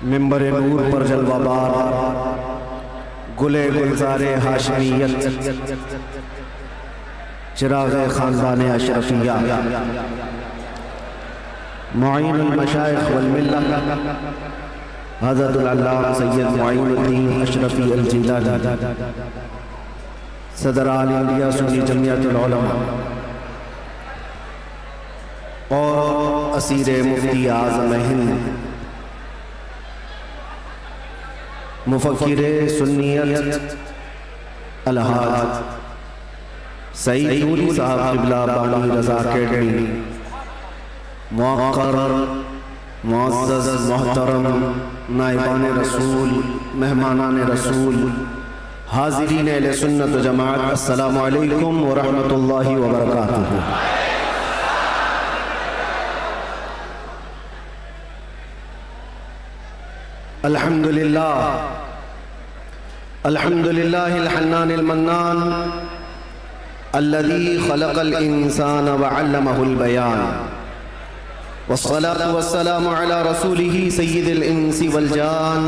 मिंबर नूर पर जलवाबार गुले गुलजारे हाशमियत चिराग ख़ानदान अशरफिया मुईनुल मशाइख वल मिल्लत हज़रतुल अल्लामा सय्यद मुईनुद्दीन अशरफी अल जिलानी सदर आल इंडिया सुन्नी जमियतुल उलमा और असीर मुफ्ती आज़म हिंद मुफक्किर सुन्नियत अलहाज सईद नूरी साहब क़िबला बानी रज़ा अकेडमी मुअक्कर मुअज़्ज़ज़ मोहतरम नाइबान रसूल मेहमानान रसूल हाज़िरीन अहले सुन्नत व जमाअत अस्सलामु अलैकुम व रहमतुल्लाहि व बरकातुहू। अल्हम्दुलिल्लाह अल्हम्दुलिल्लाहिल हन्नानिल मन्नान अल्लज़ी खलक़ल इंसान व अल्लमहुल बयान वस्सलातु वस्सलामु अला रसूलिही सय्यिदिल इंसी वल जान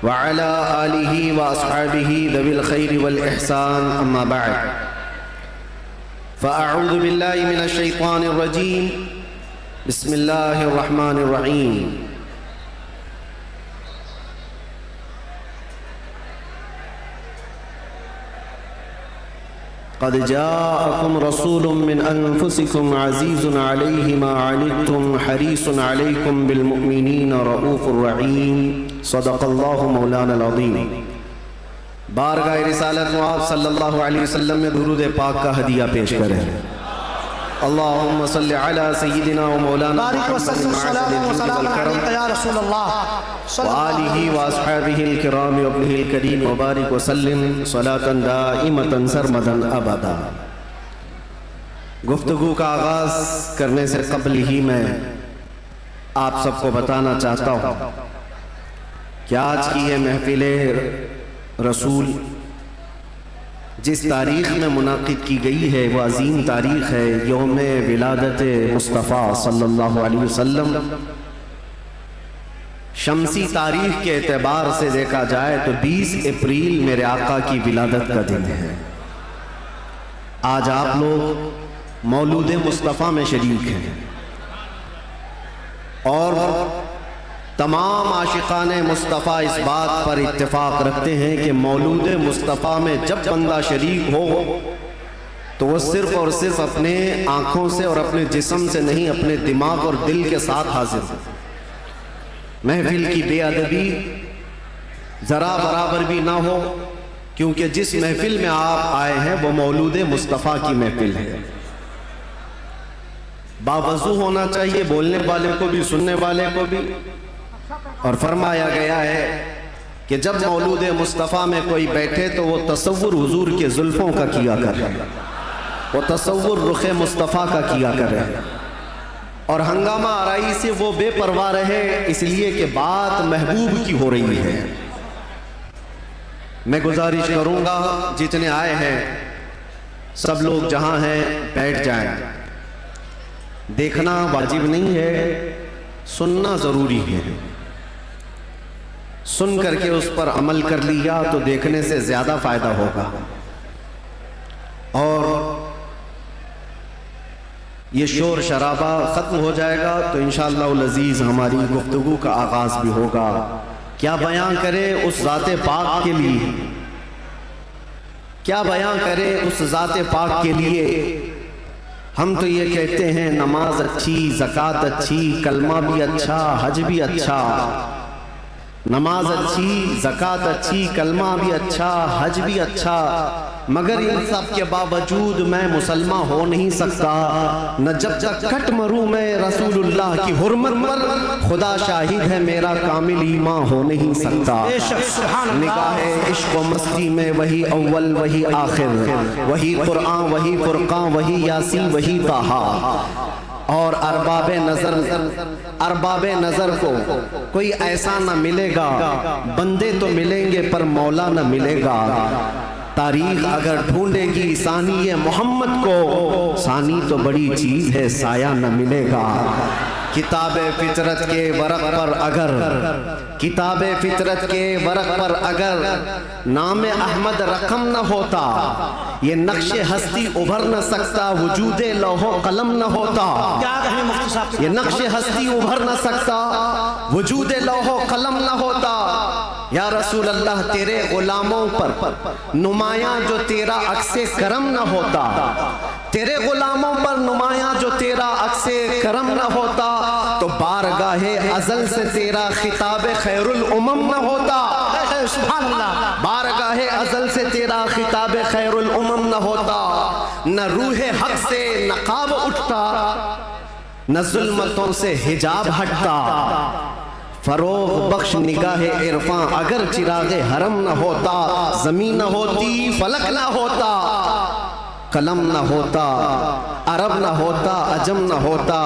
व अला आलिही व अस्हाबिही दविल खैरि वल इहसान अम्मा बअद फ़अऊज़ु बिल्लाहि मिनश शैतानिर रजीम बिस्मिल्लाहिर रहमानिर रहीम। क़द जाअकुम रसूलुम मिन अनफुसिकुम अज़ीज़ुन अलैहि मा अनित्तुम हरीसुन अलैकुम बिल मुमिनीना रऊफ़ुर रहीम। सदक़ल्लाहु मौलाना अज़ीम। बारगाह रिसालत में आप सल्लल्लाहु अलैहि वसल्लम में दुरूद पाक का हदिया पेश करें। अल्लाहुम्मा सल्लि अला सय्यिदिना व मौलाना आलिही व अस्हाबिहिल किराम व अब्दिहिल करीम व बारिक व सल्लिम सलातन दाइमतन सरमदन अबदा। गुफ्तगू का आगाज़ करने से कबल ही मैं आप सबको बताना चाहता हूँ कि आज की ये महफिल रसूल जिस तारीख़ में मुनाक़िद की गई है वह अज़ीम तारीख़ है, यौम विलादत मुस्तफ़ा सल्लल्लाहु अलैहि वसल्लम। शमसी तारीख़ के एतबार से देखा जाए तो 20 अप्रैल मेरे आका की विलादत का दिन है। आज आप लोग मौलूद मुस्तफ़ा में शरीक हैं और तमाम आशिकाने मुस्तफ़ा इस बात पर इत्तेफाक रखते हैं कि मौलूद मुस्तफ़ा में जब बंदा शरीक हो तो वह सिर्फ़ और सिर्फ अपने आँखों से और अपने जिस्म से नहीं, अपने दिमाग और दिल के साथ हाजिर हो। महफिल की बेअदबी ज़रा बराबर भी ना हो, क्योंकि जिस महफिल में आप आए हैं वो मौलूद मुस्तफ़ा की महफिल है। बावज़ू होना चाहिए, बोलने वाले को भी सुनने वाले को भी। और फरमाया गया है कि जब मौलूद मुस्तफ़ा में कोई बैठे तो वो तसव्वुर हुजूर के जुल्फ़ों का किया करे, वो तसव्वुर रुख़ मुस्तफ़ा का किया करे और हंगामा आराई से वो बेपरवाह रहे, इसलिए कि बात महबूब की हो रही है। मैं गुजारिश करूँगा जितने आए हैं सब लोग जहाँ हैं बैठ जाएं। देखना वाजिब नहीं है, सुनना ज़रूरी है। सुन करके उस पर अमल कर लिया तो देखने से ज़्यादा फ़ायदा होगा। और ये शोर शराबा ख़त्म हो जाएगा तो इंशाअल्लाह अज़ीज़ हमारी गुफ्तगू का आगाज़ भी होगा। क्या बयां करें उस ज़ाते पाक के लिए, क्या बयां करें उस ज़ाते पाक के लिए। हम तो ये कहते हैं नमाज अच्छी, ज़कात अच्छी, कलमा भी अच्छा, हज भी अच्छा। नमाज अच्छी, ज़कात अच्छी, कलमा भी अच्छा, हज भी अच्छा, मगर इन सब के बावजूद मैं मुसलमान हो नहीं सकता। न जब तक कट मरूं मैं रसूलुल्लाह की हुर्मत पर, खुदा शाहिद है मेरा कामिल ईमान हो नहीं सकता। निगाहे इश्क व मस्ती में वही अव्वल वही आखिर, वही कुरान वही फुरकान वही यासीन वही ताहा। और अरबाबे नजर को कोई ऐसा न मिलेगा, बंदे तो मिलेंगे पर मौला न मिलेगा। तारीख अगर ढूंढेगी सानी मोहम्मद को, सानी तो बड़ी चीज है साया न मिलेगा। किताब फितरत के वरक पर अगर, किताब फितरत के वरक पर अगर नाम अहमद रकम न होता, ये नक्श हस्ती उभर न सकता, वजूदे लौहो कलम न होता। ये नक्श हस्ती उभर न सकता, वजूदे लौहो कलम न होता। या रसूल अल्लाह, तेरे गुलामों पर नुमाया जो तेरा अक्से करम न होता, तेरे गुलामों पर नुमाया जो तेरा अक्से करम न होता, तो बारगाहे अज़ल से तेरा खिताब खैरुल उमम न होता। सुभान अल्लाह। बारगाहे अज़ल से तेरा खिताब खैरुल उमम न होता। न रूहे हक से नकाब उठता, न जुल्मतों से हिजाब हटता। फरोग बख्श निगाहे इरफां अगर चिरागे हरम न होता, जमीन न होती, फलक न होता, कलम न होता, अरब न होता, अजम न होता,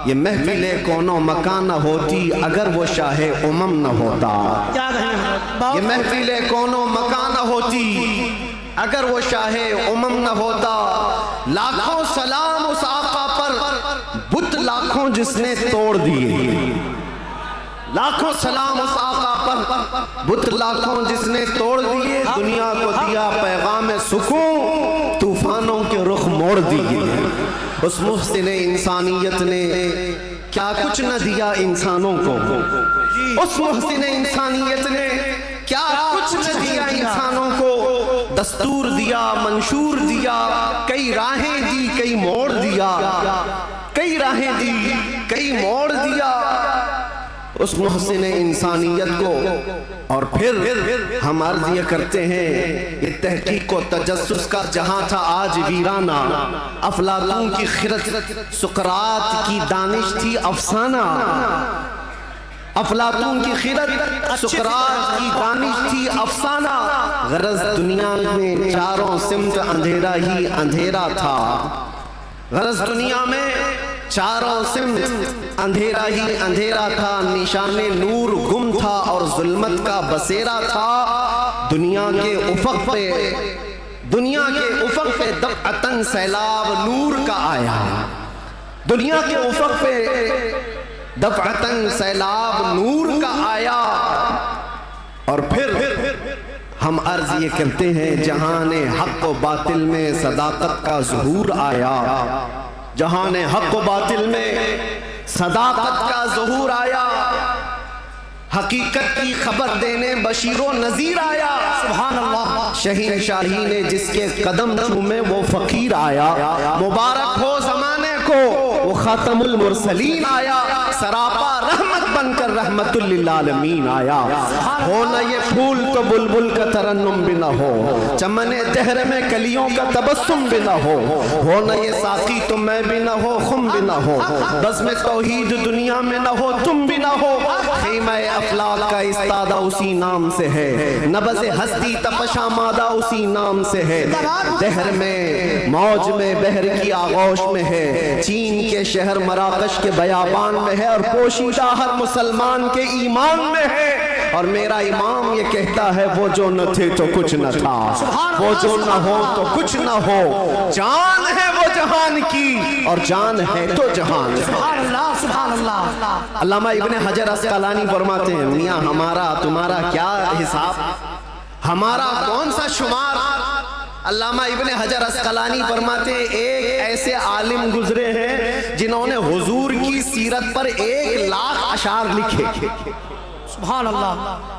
ये महफिले कोनो मकान न होती अगर वो शाहे उमम न होता। ये महफिले कोनो मकान न होती अगर वो शाहे उमम न होता। लाखों सलाम उस आका पर, बुत लाखों जिसने तोड़ दिए। लाखों सलाम उस आका पर, बुत लाखों जिसने तोड़ दिए। दुनिया को दिया पैगाम सुकून, तूफानों के रुख मोड़ दिए। उस मुहसिन इंसानियत ने क्या कुछ न दिया इंसानों को। उस मुहसिन इंसानियत ने क्या कुछ न दिया इंसानों को। दस्तूर दिया, मंशूर दिया, कई राहें दी, कई मोड़ दिया, कई राहें दी, कई मोड़ दिया उस मुहसिन इंसानियत को। और फिर हम अर्ज ये करते हैं, ये तहकीक व तजस्सुस का जहां था आज वीराना। अफलातून की खिरत, सुकरात की दानिश थी अफसाना। अफलातून की खिरत, सुकरात की दानिश थी अफसाना। गरज दुनिया में चारों सिमत अंधेरा ही अंधेरा था। गरज दुनिया में चारों सिमत अंधेरा ही अंधेरा था। निशाने नूर गुम था और जुल्मत का बसेरा था। दुनिया के उफक पे, दुनिया के उफक पे दफ़अतन सैलाब नूर का आया। दुनिया के उफक पे दफ़अतन सैलाब नूर का आया। और फिर हम अर्ज ये करते हैं, जहाने हक व बातिल में सदाकत का ज़हूर आया। जहाने हक व बातिल में सदाकत का ज़हूर आया। हकीकत की खबर देने बशीरो नज़ीर आया। सुभान अल्लाह। शहीन शाही ने जिसके कदम चूमे वो फ़कीर आया। मुबारक हो ज़माने को वो खातमुल मुरसलीन आया। सरापा रहमत बनकर रहमतुल लिल आलमीन आया। हो न ये फूल तो बुलबुल का तरन्नुम भी न हो, चमने दहर में कलियों का तबस्सुम भी न हो न ये साकी तो मैं भी न हो, खुम भी न हो, बज़्म तौहीद दुनिया में न हो, तुम भी न हो। ख़ीमा अफलाक का इस्तादा उसी नाम से है, नबज़ हस्ती तपशा मादा उसी नाम से है। दहर में मौज में बहर की आगोश में है, चीन के शहर मराकश के बयाबान में है, और पोशीदा हर मुसलमान के ईमान में है। और मेरा इमाम ये कहता है, वो जो न थे तो कुछ न था, वो जो न हो तो कुछ न हो। जान है वो जहान की और जान है तो जहान। अल्लामा इब्ने हजर अस्क़लानी फरमाते हैं, मियाँ हमारा तुम्हारा क्या हिसाब, हमारा कौन सा शुमार। अल्लामा इब्ने हजर अस्क़लानी फरमाते हैं, एक ऐसे आलिम गुजरे हैं जिन्होंने हुजूर की सीरत पर 1 लाख अशार लिखे। सुभान अल्लाह।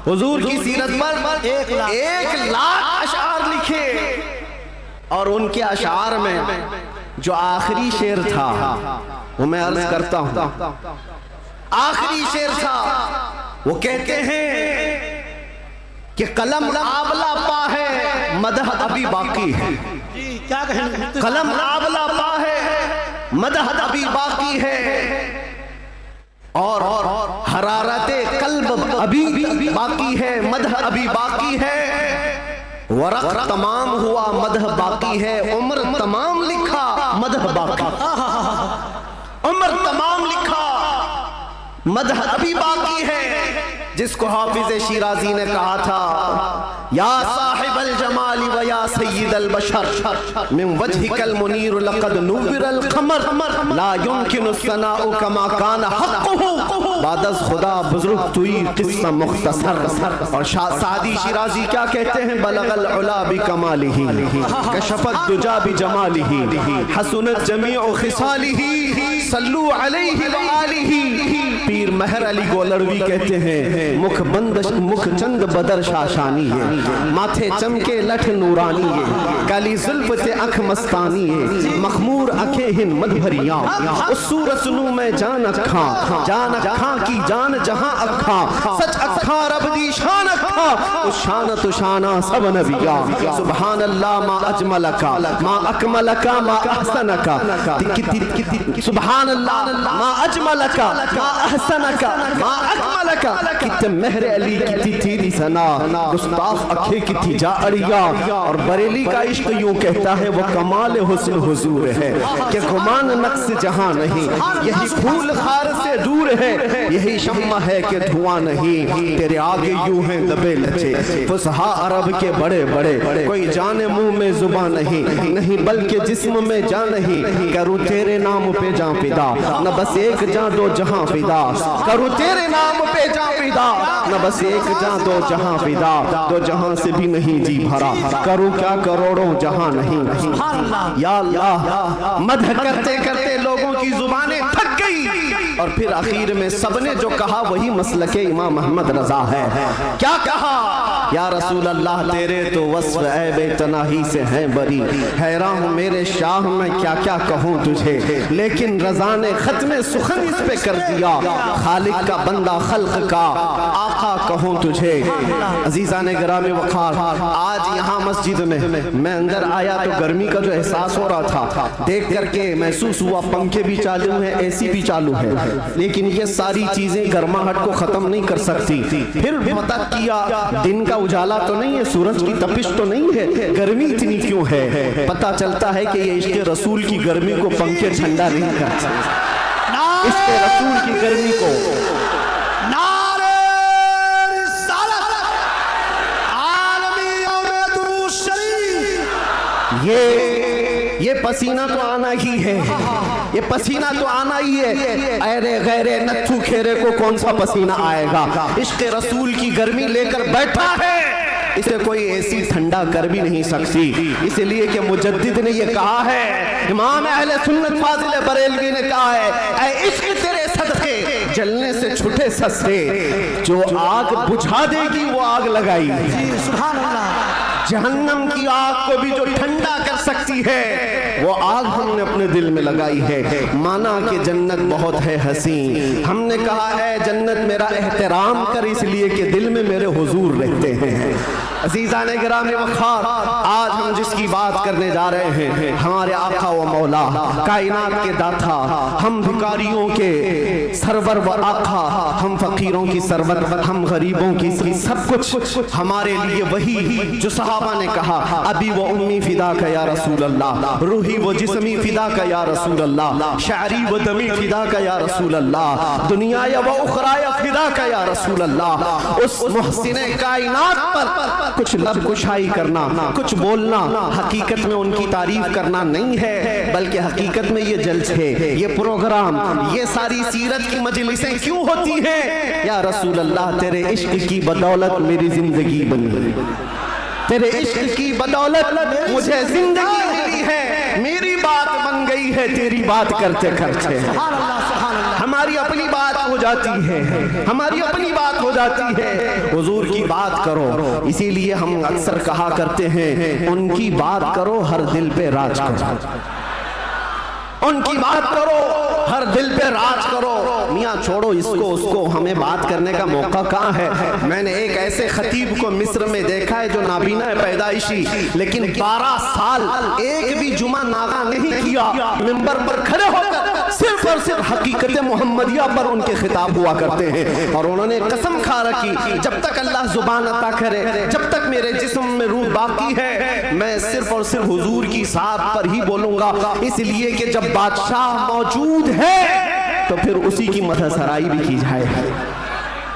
हुजूर की सीरत पर 1 लाख अशार लिखे। और उनके अशार में जो आखिरी शेर था वो मैं अर्ज करता हूं। आखिरी शेर था, वो कहते हैं कि कलम आबला पा है, मदह अभी बाकी है। क्या कहें? कलम आबला पा है, मदह अभी बाकी है, और हरारते कल्ब अभी बाकी है, मदह अभी बाकी है। वरक़ तमाम हुआ, मदह बाकी है, उम्र तमाम लिखा, मदह बाकी। उम्र तमाम लिखा, मदह अभी बाकी है। जिसको हाफिज शिराजी ने कहा था, या साहिबल जमाली व या सय्यिदल बशर मिन वजहिकल मुनीर लक़द नुव्विरल क़मर ला युमकिनु सनाउ कमा कान हक़्क़ुहु बादस खुदा बुजुर्ग तुई किस्सा मुख्तसर। और सादी शिराजी क्या कहते हैं, बलगल उला बि कमालिही कशफत दुजा बि जमालिही हसनत जमीउ खिसालिही सल्लू अलैहि व आलिही। पीर महर अली गोलरवी कहते हैं मुख बंद मुख चंद बदर शाशानी है, माथे चमके लठ नूरानी है, काली जुल्फ ते अख मस्तानी है, मखमूर अखे हिन मद भरिया उस सूरत नू में जान अखा की जान जहां अखा सच अखा रब दी शान अखा उस शान तो शाना सब नबिया। सुभान अल्लाह मा अजमलका मा अकमलका मा अहसनका सुभान अल्लाह मा अजमलका मा अहसनका मा अकमलका। कित महर अली की तेरी सना गुस्ताख अखे की थी जा अड़िया। और बरेली का इश्क यूं कहता है वो कमाल हुस्न हुजूर है कि गुमान नक्स जहां नहीं, यही फूल खार से दूर है, यही शम्मा है कि धुआं नहीं, तेरे आगे यूं है दबे लचे फुसहा अरब के बड़े बड़े, कोई जाने मुंह में जुबान नहीं बल्कि जिस्म में जान नहीं, करूं तेरे नाम पे जां फिदा न बस एक जां दो जहां फिदा, करूं तेरे नाम पे जां फिदा न बस एक जां दो जहां फिदा, दो जहां से भी नहीं जी भरा, करूं क्या करोड़ों जहां नहीं। या अल्लाह मदह करते करते लोगों की जुबानें थक गई और फिर आखिर में सबने जो कहा वही मसलके इमाम अहमद रजा है। क्या कहा, या रसूल अल्लाह तेरे तो वस्फ ऐबे तनाही से हैं बरी, हैरान हूं मेरे शाह मैं क्या क्या कहूँ तुझे, लेकिन रजा ने खत्म सुखन इस पे कर दिया, खालिक का बंदा खल्क का आका कहूँ तुझे। अजीजा ने गिरामी वखार आज यहाँ मस्जिद में मैं अंदर आया तो गर्मी का जो एहसास हो रहा था देख करके महसूस हुआ पंखे भी चालू हैं, एसी भी चालू है, लेकिन ये सारी चीजें गर्माहट को खत्म नहीं कर सकती। फिर पता किया दिन का उजाला तो नहीं है, सूरज की तपिश तो नहीं है, गर्मी इतनी क्यों है। पता चलता है कि ये इश्क़ रसूल की गर्मी को पंखे ठंडा नहीं कर सकते, इश्क़ रसूल की गर्मी को। ये पसीना तो आना ही है, ये पसीना तो आना ही है, अरे गैरे नत्थू खेरे को कौन सा पसीना आएगा। इश्क़ रसूल की गर्मी लेकर बैठा है, इसे कोई एसी ठंडा कर भी नहीं सकती, इसलिए कि मुजद्दिद ने ये कहा है, इमाम अहले सुन्नत फाजिल बरेलवी ने कहा है, ऐ इश्क़ तेरे सदक़े जलने से छूटे सस्ते, जो आग बुझा देगी वो आग लगाई। सुभान अल्लाह। जहन्नम की आग को भी जो ठंडा कर सकती है वो आग हमने अपने दिल में लगाई है। माना कि जन्नत बहुत है हसीन, हमने कहा है जन्नत मेरा एहतराम कर इसलिए कि दिल में मेरे हुजूर रहते हैं। अज़ीज़ान गिरामी वखार आज हम जिसकी बात करने जा रहे हैं हमारे आका व मौला कायनात के दाता, हम भिखारियों के सरवर व आका, हम फकीरों की सरवत, हम गरीबों की सब कुछ हमारे लिए वही जो सहाबा ने कहा अभी वो उम्मी फिदा का या रसूल अल्लाह, रूही वो जिस्मी फिदा का या रसूल अल्लाह, शारी वो दमी फिदा का या रसूल अल्लाह, दुनिया या वो उखराया फिदा का या रसूल अल्लाह। उस मुहसिने कायनात पर कुछ लब कुशाई करना, कुछ बोलना हकीकत में उनकी तारीफ करना नहीं है, बल्कि हकीकत में ये जलसे, ये प्रोग्राम, ये सारी सीरत की मजलिसें क्यों होती हैं। या रसूल अल्लाह तेरे इश्क की बदौलत मेरी जिंदगी बनी, तेरे इश्क की बदौलत मुझे जिंदगी मिली है, मेरी बात बन गई है तेरी बात करते करते। हमारी अपनी बात हो जाती है, हमारी अपनी बात हो जाती है, हुजूर की बात करो। इसीलिए हम अक्सर कहा करते हैं उनकी बात करो हर दिल पे राज करो, उनकी बात करो हर दिल पे राज करो। मियाँ छोड़ो इसको उसको, हमें बात करने का मौका कहाँ है। मैंने एक ऐसे खतीब को मिस्र में देखा है जो नाबीना है पैदाइशी, लेकिन 12 साल एक भी जुमा नागा नहीं किया, मिंबर पर खड़े होकर सिर्फ और सिर्फ हकीकत मोहम्मदिया पर उनके खिताब हुआ करते हैं। और उन्होंने कसम खा रखी जब तक अल्लाह जुबान अता करे, जब तक मेरे जिस्म में रूह बाकी है, मैं सिर्फ और सिर्फ हुजूर की साथ पर ही बोलूंगा, इसलिए कि जब बादशाह मौजूद है तो फिर उसी की मदह सराई भी की जाए,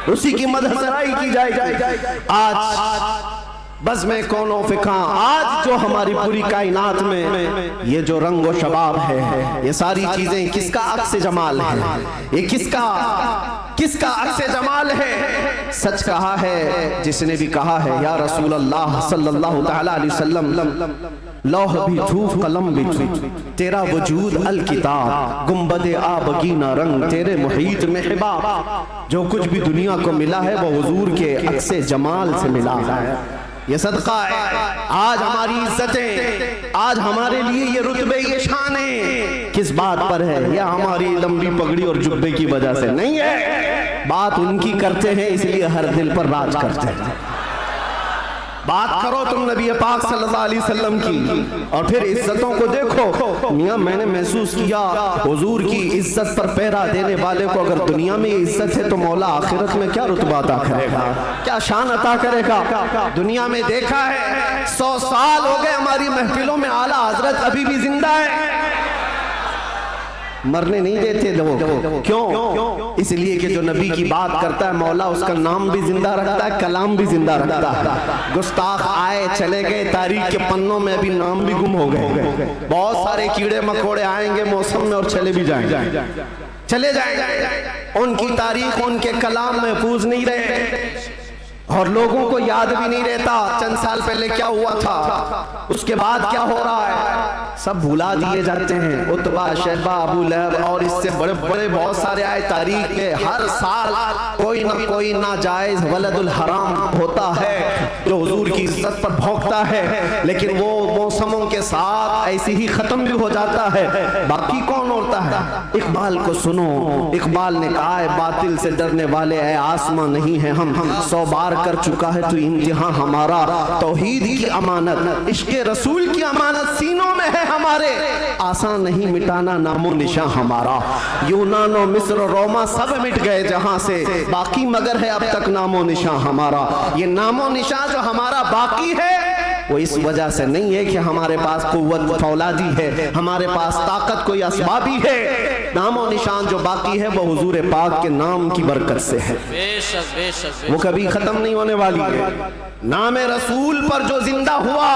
उसी की मदह सराई की जाए। आज बस में कौनो फिका। आज जो हमारी पूरी कायनात में ये जो रंग व शबाब है, ये सारी चीजें किसका अक्स जमाल है? ये किसका अक्स जमाल है? सच कहा है जिसने भी कहा है या रसूल अल्लाह सल्लल्लाहु तआला अलैहि वसल्लम, लौह भी छू कलम भी छू, तेरा वजूद अल किताब, गुंबदे आबगीना रंग, तेरे मुहीत में हिबाब। जो कुछ भी दुनिया को मिला है वो हुजूर के अक्से जमाल से मिला है। ये सदका है। आज हमारी इज्जतें, आज हमारे लिए ये रुतबे, ये शाने किस बात पर है? या हमारी लंबी पगड़ी और जुब्बे की वजह से नहीं है। बात उनकी करते हैं इसलिए हर दिल पर राज करते हैं। बात करो तुम नबी पाक सल्लल्लाहु अलैहि वसल्लम की और फिर इज्जतों को देखो। मियां मैंने महसूस किया हुजूर की इज्जत पर पहरा देने वाले को अगर दुनिया में इज्जत है तो मौला आखिरत में क्या रुतबा अता करेगा, क्या शान अता करेगा। दुनिया में देखा है 100 साल हो गए हमारी महफिलों में आला हजरत अभी भी जिंदा है, मरने नहीं देते लोग। क्यों? इसलिए कि जो नबी की बात करता है मौला उसका नाम भी जिंदा रखता है, कलाम भी जिंदा रखता है। गुस्ताख आए चले गए, तारीख के पन्नों में अभी नाम भी गुम हो गए। बहुत सारे कीड़े मकोड़े आएंगे मौसम में और चले भी जाएंगे, चले जाएंगे। उनकी तारीख, उनके कलाम महफूज नहीं रहे और लोगों को याद भी नहीं रहता चंद साल पहले क्या हुआ था, उसके बाद क्या हो रहा है, सब भुला दिए जाते हैं। उतबा, शैबा, अबू लहब और इससे बड़े बड़े बहुत सारे आए तारीख के। हर साल कोई ना कोई नाजायज वलदुल हराम होता है जो हुजूर की इज्जत पर भौंकता है, लेकिन वो मौसमों के साथ ऐसे ही खत्म भी हो जाता है। बाकी कौन होता है? इकबाल को सुनो, इकबाल ने कहा है बातिल से डरने वाले है आसमां नहीं है हम, 100 बार कर चुका है तो इम्तिहान हमारा। तौहीद की अमानत, इश्क़े रसूल की अमानत सीनों में है हमारे, आसान नहीं मिटाना नामो निशान हमारा। यूनानो, मिस्र, रोमा सब मिट गए जहां से, बाकी मगर है अब तक नामो निशान हमारा। ये नामो निशान जो हमारा बाकी है वो इस वजह से नहीं है कि हमारे पास कुव्वत फौलादी है, हमारे पास ताकत कोई असबाबी है। नामो निशान जो बाकी है वो हुजूर पाक के नाम की बरकत से है, बेशक बेशक वो कभी खत्म नहीं होने वाली है। नाम रसूल पर जो जिंदा हुआ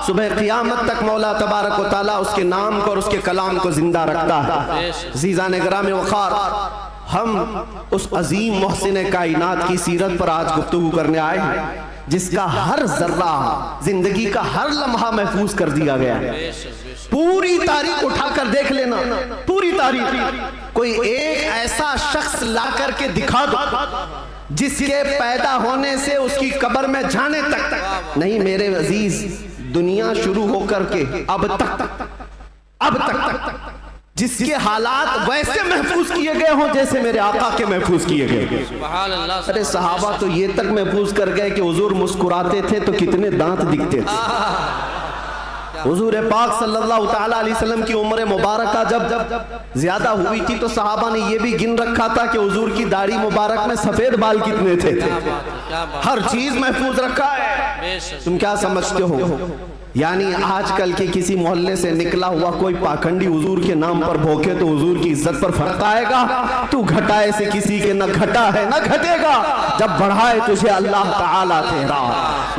सुबह क़ियामत तक मौला तबारक व तआला उसके नाम को और उसके कलाम को जिंदा रखता है। अज़ीज़ान गिराम वक़ार, हम उस अजीम मोहसिन कायनात की सीरत पर आज गुफ्तगू करने आए हैं जिसका हर जर्रा, जिंदगी का हर लम्हा महफूज कर दिया गया है। पूरी तारीख उठाकर देख लेना, पूरी तारीख। कोई एक ऐसा शख्स ला करके दिखा दो जिसके पैदा होने से उसकी कब्र में जाने तक नहीं, मेरे अजीज, दुनिया शुरू होकर के अब तक जिसके हालात वैसे महफूज किए गए हों जैसे मेरे आका के महफूज किए गए। अरे सहाबा तो ये तक महफूज कर गए कि हुजूर मुस्कुराते थे तो कितने दांत दिखते थे। हुजूर पाक सल्लल्लाहु तआला अलैहि वसल्लम की उम्र मुबारका जब ज्यादा हुई थी तो सहाबा ने ये भी गिन रखा था कि हुजूर की दाढ़ी मुबारक में सफेद बाल कितने थे। हर चीज महफूज रखा है। तुम क्या समझते हो? यानी आजकल के किसी मोहल्ले से निकला हुआ कोई पाखंडी हुजूर के नाम पर भोंके तो हुजूर की इज्जत पर फर्क आएगा? तू घटाए से किसी के न घटा है न घटेगा, जब बढ़ाए तुझे अल्लाह ताला तेरा।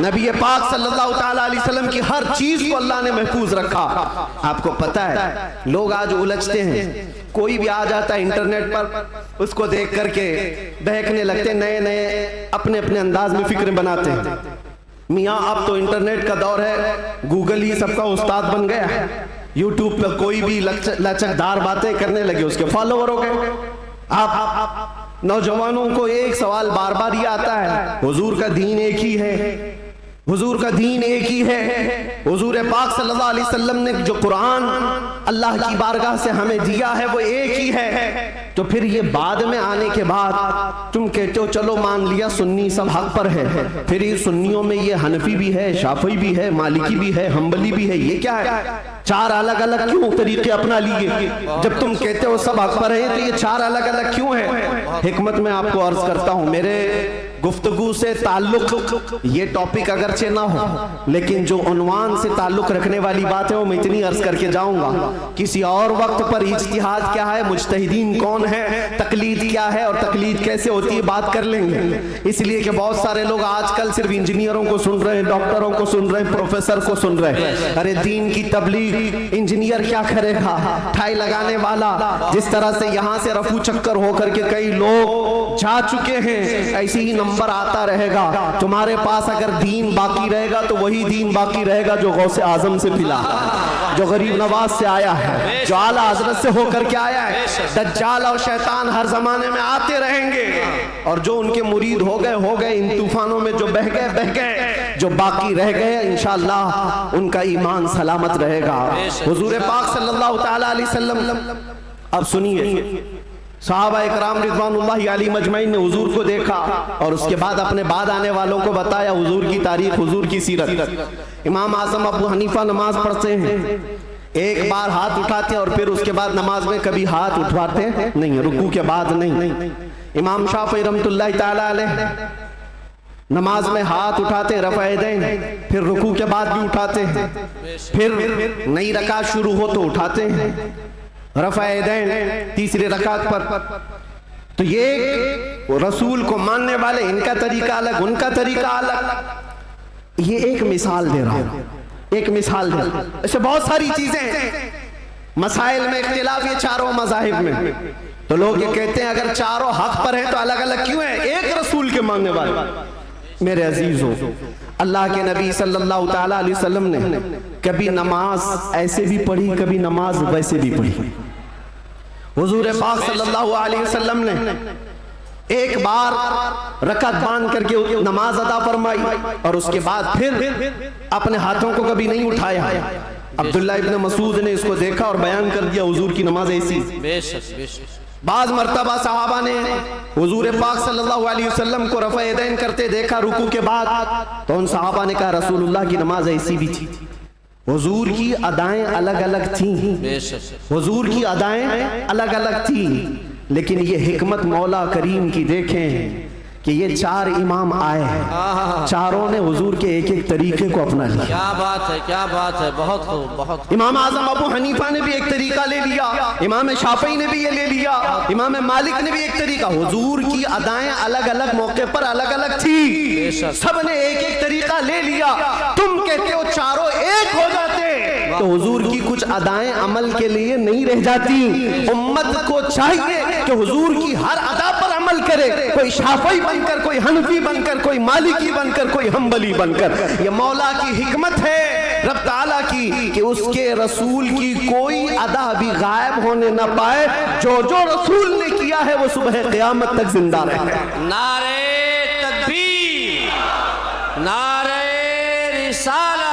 नबी पाक सल्लल्लाहु ताला अलैहि वसल्लम की हर चीज को अल्लाह ने महफूज रखा। आपको पता है लोग आज उलझते हैं, कोई भी आ जाता है इंटरनेट पर उसको देख करके बहकने लगते, नए नए अपने अपने अंदाज में फिक्र बनाते हैं। मियाँ अब तो इंटरनेट का दौर है, गूगल ही सबका उस्ताद बन गया है। यूट्यूब पे कोई भी लचकदार बातें करने लगे उसके फॉलोवर हो गए। आप नौजवानों को एक सवाल बार बार ये आता है, हुजूर का दीन एक ही है, हुजूर का दीन एक ही है। हुजूर पाक सल्लल्लाहु अलैहि वसल्लम ने जो कुरान अल्लाह की बारगाह से हमें दिया है वो एक ही है। तो फिर ये बाद में आने के बाद तुम कहते हो चलो मान लिया सुन्नी सब हक पर है, फिर ये सुन्नियों में ये हनफी भी है, शाफी भी है, मालिकी भी है, हम्बली भी है, ये क्या है? चार अलग अलग क्यों तरीके अपना लिए? जब तुम कहते हो सब हक पर है तो ये चार अलग अलग क्यों है? हिकमत में आपको अर्ज करता हूं, मेरे गुफ्तगू से ताल्लुक, ये टॉपिक अगरचे ना हो, लेकिन जो उन्वान से ताल्लुक रखने वाली बात है वो मैं इतनी अर्ज करके जाऊंगा। किसी और वक्त पर इज्तिहाद क्या है, मुज्तहिदीन कौन है, तकलीद क्या है और तकलीद कैसे होती है बात कर लेंगे। इसलिए कि बहुत सारे लोग आजकल सिर्फ इंजीनियरों को सुन रहे हैं, डॉक्टरों को सुन रहे हैं, प्रोफेसर को सुन रहे हैं। अरे दीन की तबलीग इंजीनियर क्या करेगा, ठाई लगाने वाला। जिस तरह से यहाँ से रफू चक्कर होकर के कई लोग जा चुके हैं, ऐसे ही नंबर आता रहेगा। तुम्हारे पास अगर दीन बाकी रहेगा तो वही दीन बाकी रहेगा जो गौसे आजम से मिला, जो गरीब नवाज से आया है, जो आला हजरत से होकर के आया है। दज्जाल और शैतान हर जमाने में आते रहेंगे और जो उनके मुरीद हो गए इन तूफानों में जो बह गए, जो बाकी रह गए इंशाअल्लाह उनका ईमान सलामत रहेगा। हुजूर पाक सल्लल्लाहु तआला अलैहि वसल्लम, अब सुनिए, सहाबा इकराम रिज़वानुल्लाहि अलैहिम अजमईन ने हुजूर को देखा और उसके बाद अपने बाद आने वालों को बताया हुजूर की तारीख, हुजूर की सीरत। इमाम आज़म अबू हनीफा नमाज पढ़ते हैं, एक बार हाथ उठाते हैं और फिर उसके बाद नमाज में कभी हाथ उठवाते नहीं, रुकू के बाद नहीं। इमाम शाफी रहमतुल्लाहि तआला अलैह नमाज में हाथ उठाते हैं रफ़ा यदैन, फिर रुकू के बाद भी उठाते हैं, फिर नई रकात शुरू हो तो उठाते हैं रफ़ा यदैन तीसरे रकात पर। तो ये रसूल को मानने वाले, इनका तरीका अलग, उनका तरीका अलग। ये एक मिसाल दे रहा हूं, एक मिसाल दे। ऐसे बहुत सारी चीजें मसाइल में इख्तिलाफ ये चारों मज़ाहिब में। तो लोग ये कहते हैं अगर चारों हक पर हैं तो अलग अलग क्यों है, एक रसूल के मानने वाले। मेरे अजीजों, अल्लाह के नबी सल्लल्लाहु तआला अलैहि वसल्लम ने कभी नमाज ऐसे भी पढ़ी, कभी नमाज वैसे भी पढ़ी। हुजूर पाक सल्लल्लाहु अलैहि वसल्लम ने एक बार रकात बांध करके नमाज अदा फरमाई और उसके बाद फिर अपने हाथों को कभी नहीं उठाया। अब्दुल्ला इब्न मसूद ने इसको देखा और बयान कर दिया हुजूर की नमाज ऐसी। बाज मर्तबा सहाबा ने हुजूर पाक सल्लल्लाहु अलैहि वसल्लम को रफ़ा यदैन करते देखा रुकू के बाद, तो उन सहाबा ने कहा रसूलुल्लाह की नमाज ऐसी भी थी। हुजूर की अदाएं अलग अलग थी, हुजूर की अदाएं अलग अलग थी, लेकिन ये हिकमत मौला करीम की देखें कि ये चार इमाम आए हैं, चारों ने हुजूर के एक एक तरीके को अपना लिया। क्या बात है, क्या बात है, बहुत खूब, बहुत। इमाम आजम अबू हनीफा ने भी एक तरीका ले लिया, इमाम शाफई ने भी ये ले लिया, इमाम मालिक ने भी एक तरीका। हुजूर की अदाएं अलग अलग मौके पर अलग अलग थी, सब ने एक एक तरीका ले लिया। तुम कहते हो चारों एक हो जाते, तो हुजूर की कुछ अदाएं अमल के लिए नहीं रह जाती। उम्मत को चाहिए कि हुजूर की हर अदा पर अमल करे, कोई शाफई बनकर, कोई हनफी बनकर, कोई मालिकी बनकर, कोई हम्बली बनकर। ये मौला की हिकमत है रब ताला की कि उसके रसूल की कोई अदा भी गायब होने न पाए। जो जो रसूल ने किया है वो सुबह क़यामत तक जिंदा रहे। नारे तकबीर, नारे रिसालत,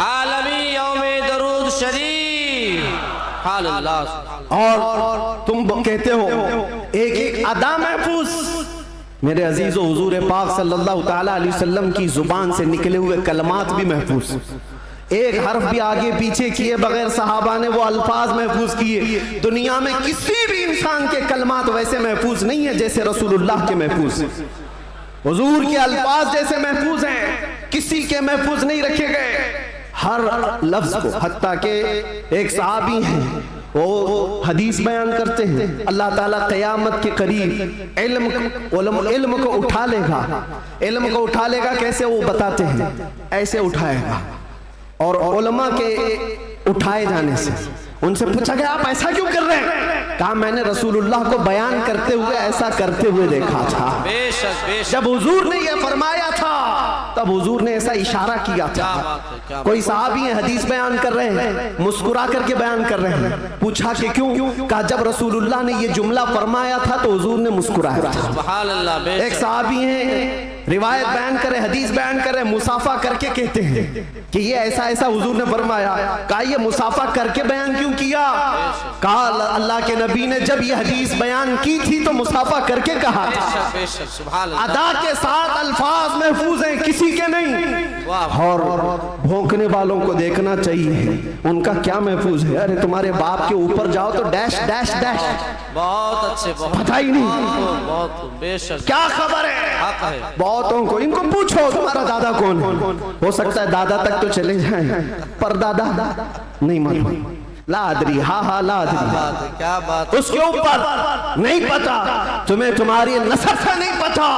आलमी यौमे दरूद शरीफ। और तुम कहते हो एक एक अदा महफूज। मेरे अजीजों, हुजूर पाक सल्लल्लाहु तआला अलैहि वसल्लम की जुबान से निकले हुए कलमात भी महफूज, एक हर्फ भी आगे पीछे किए बगैर सहाबा ने वो अल्फाज महफूज किए। दुनिया में किसी भी इंसान के कलमात वैसे महफूज नहीं है जैसे रसूलुल्लाह के महफूज। हुजूर के अल्फाज जैसे महफूज हैं, किसी के महफूज नहीं रखे गए हर लफ्ज को। हत्ता के एक सहाबी हैं, वो हदीस बयान करते हैं, अल्लाह ताला क़यामत के करीब इल्म को उठा लेगा। इल्म को उठा लेगा कैसे, वो बताते हैं, ऐसे उठाएगा। और उलमा के उठाए जाने से उनसे पूछा गया आप ऐसा क्यों कर रहे हैं? कहा मैंने रसूलुल्लाह को बयान करते हुए ऐसा करते हुए देखा था। बेशक, बेशक। जब हुजूर ने यह फरमाया था तब हुजूर ने ऐसा इशारा किया था। कोई सहाबी है हदीस बयान कर रहे हैं, मुस्कुरा करके बयान कर रहे हैं। पूछा कि क्यों? कहा जब रसूलुल्लाह ने ये जुमला फरमाया था तो हुजूर ने मुस्कुराया था। सुभान अल्लाह। एक सहाबी है रिवायत बयान करे, हदीस बयान करे, मुसाफा करके कहते हैं कि ये ऐसा ऐसा हुजूर ने फरमाया। कहा ये मुसाफा करके बयान क्यों किया? कहा अल्लाह के नबी ने जब ये हदीस बयान की थी तो मुसाफा करके कहा था। बेशक, सुभान अल्लाह। अदा के साथ अल्फाज महफूज हैं, किसी के नहीं। और भौंकने वालों को देखना चाहिए, उनका क्या महफूज है। अरे तुम्हारे बाप के ऊपर जाओ तो डैश डैश डैश, बहुत अच्छे, बहुत पता ही नहीं बहुत बेशक, क्या खबर है। हक है। बहुतों को इनको पूछो तुम्हारा दादा कौन है, हो सकता है दादा तक तो चले जाएं पर दादा नहीं मालूम, लादरी हा लादरी, बात है, क्या बात, उसके ऊपर नहीं पता, तुम्हें तुम्हारी नसब से नहीं पता,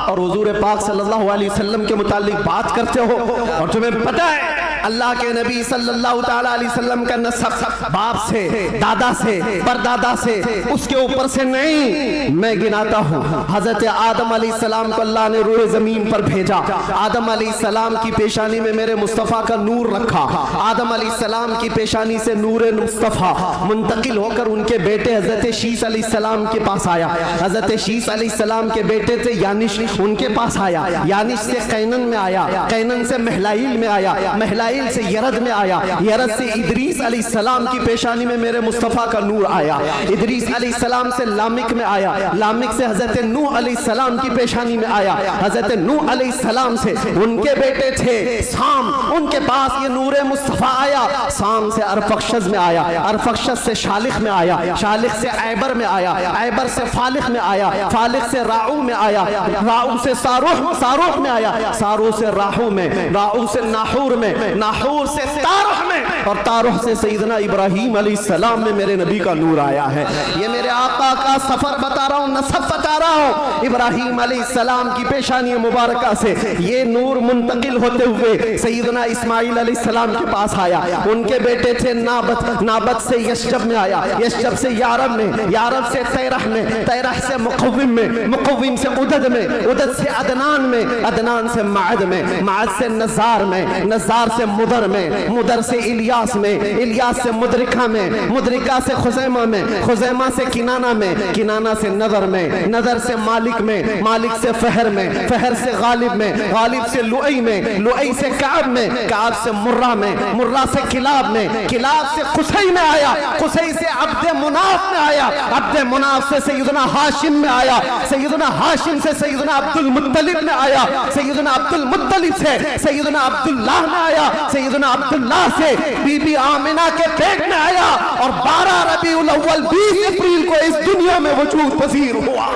और हुजूर पाक सल्लल्लाहु अलैहि वसल्लम के मुतालिक बात करते हो और तुम्हें पता है अल्लाह के नबी सल्लल्लाहु ताला अलैहि वसल्लम का नसब बाप से, दादा से, परदादा से, उसके ऊपर से नहीं। मैं गिनाता हूँ, हजरत आदम अलैहिस्सलाम को अल्लाह ने रूए जमीन पर भेजा, आदम अलैहिस्सलाम की पेशानी में मेरे मुस्तफ़ा का नूर रखा, आदम अलैहिस्सलाम की पेशानी से नूर मुस्तफ़ा मुंतकिल होकर उनके बेटे हजरत शीस अलैहिस्सलाम के पास आया, हजरत शीस अलैहिस्सलाम के बेटे थे यानिश, उनके पास आया, यानिश से कैनन में आया, कैनन से महलाइल में आया, महलाइल से यरद में आया, यरद से इदरीस अलैहिस्सलाम की पेशानी में मेरे मुस्तफ़ा का नूर आया, इदरीस अलैहिस्सलाम से लामिक में आया, लामिक से हजरत नूह अलैहिस्सलाम की पेशानी में आया, हजरत नूह अलैहिस्सलाम से उनके बेटे थे साम, उनके पास ये नूर मुस्तफ़ा आया, साम से अरफक्षज में आया, अरफक्षज से शालिख में आया, शालिख से ऐबर में आया, ऐबर से फालिख में आया, फालिख से राऊ में आया, राऊ से सारूह में आया, सारूह से राहू में, राहू से नाहूर में, नाहूर से तारुह में, और तारुह से सैयदना इब्राहीम अलैहिस्सलाम में मेरे नबी का नूर आया है। ये मेरे आका का सफर बता रहा हूँ, नसब बता रहा हूँ। इब्राहीम अलैहिस्सलाम की पेशानी मुबारका से ये नूर मुंतकिल होते हुए सैयदना इस्माइल अलैहिस्सलाम के पास आया, उनके बेटे थे नाबत, नाबत से यशजब में आया, यशजब से यारब में, यारब से तैरह में, तैरह से मुक़व्विम में, मुक़व्विम से उदद में, उदद से अदनान में, अदनान से माद में, माद से नज़ार में, नज़ार से मुदर में, मुदर से इलियास में, इलियास से मुदरिका में, मुदरिका से खुज़ैमा में, खुज़ैमा से किनाना में, किनाना से नदर में, नदर से मालिक में, मालिक से फहर में, फहर से गालिब में, गालिब से लुई में, लुई से काब में, काब से मुर्रा में, मुर्रा से किलाब में, किलाब से खुसई में आया, खुसई से अब्दे मुनाफ में आया, अब्दे मुनाफ से सैयदना हाशिम में आया, सैयदना हाशिम से सैयदना अब्दुल मुत्तलिब में आया, सैयदना अब्दुल मुत्तलिब से सैयदना अब्दुल्लाह में आया, सैयदना अब्दुल्लाह से बीबी आमिना के पेट में आया, और 12 रबीउल अव्वल 20 अप्रैल को इस दुनिया में वजूद पजीर हुआ।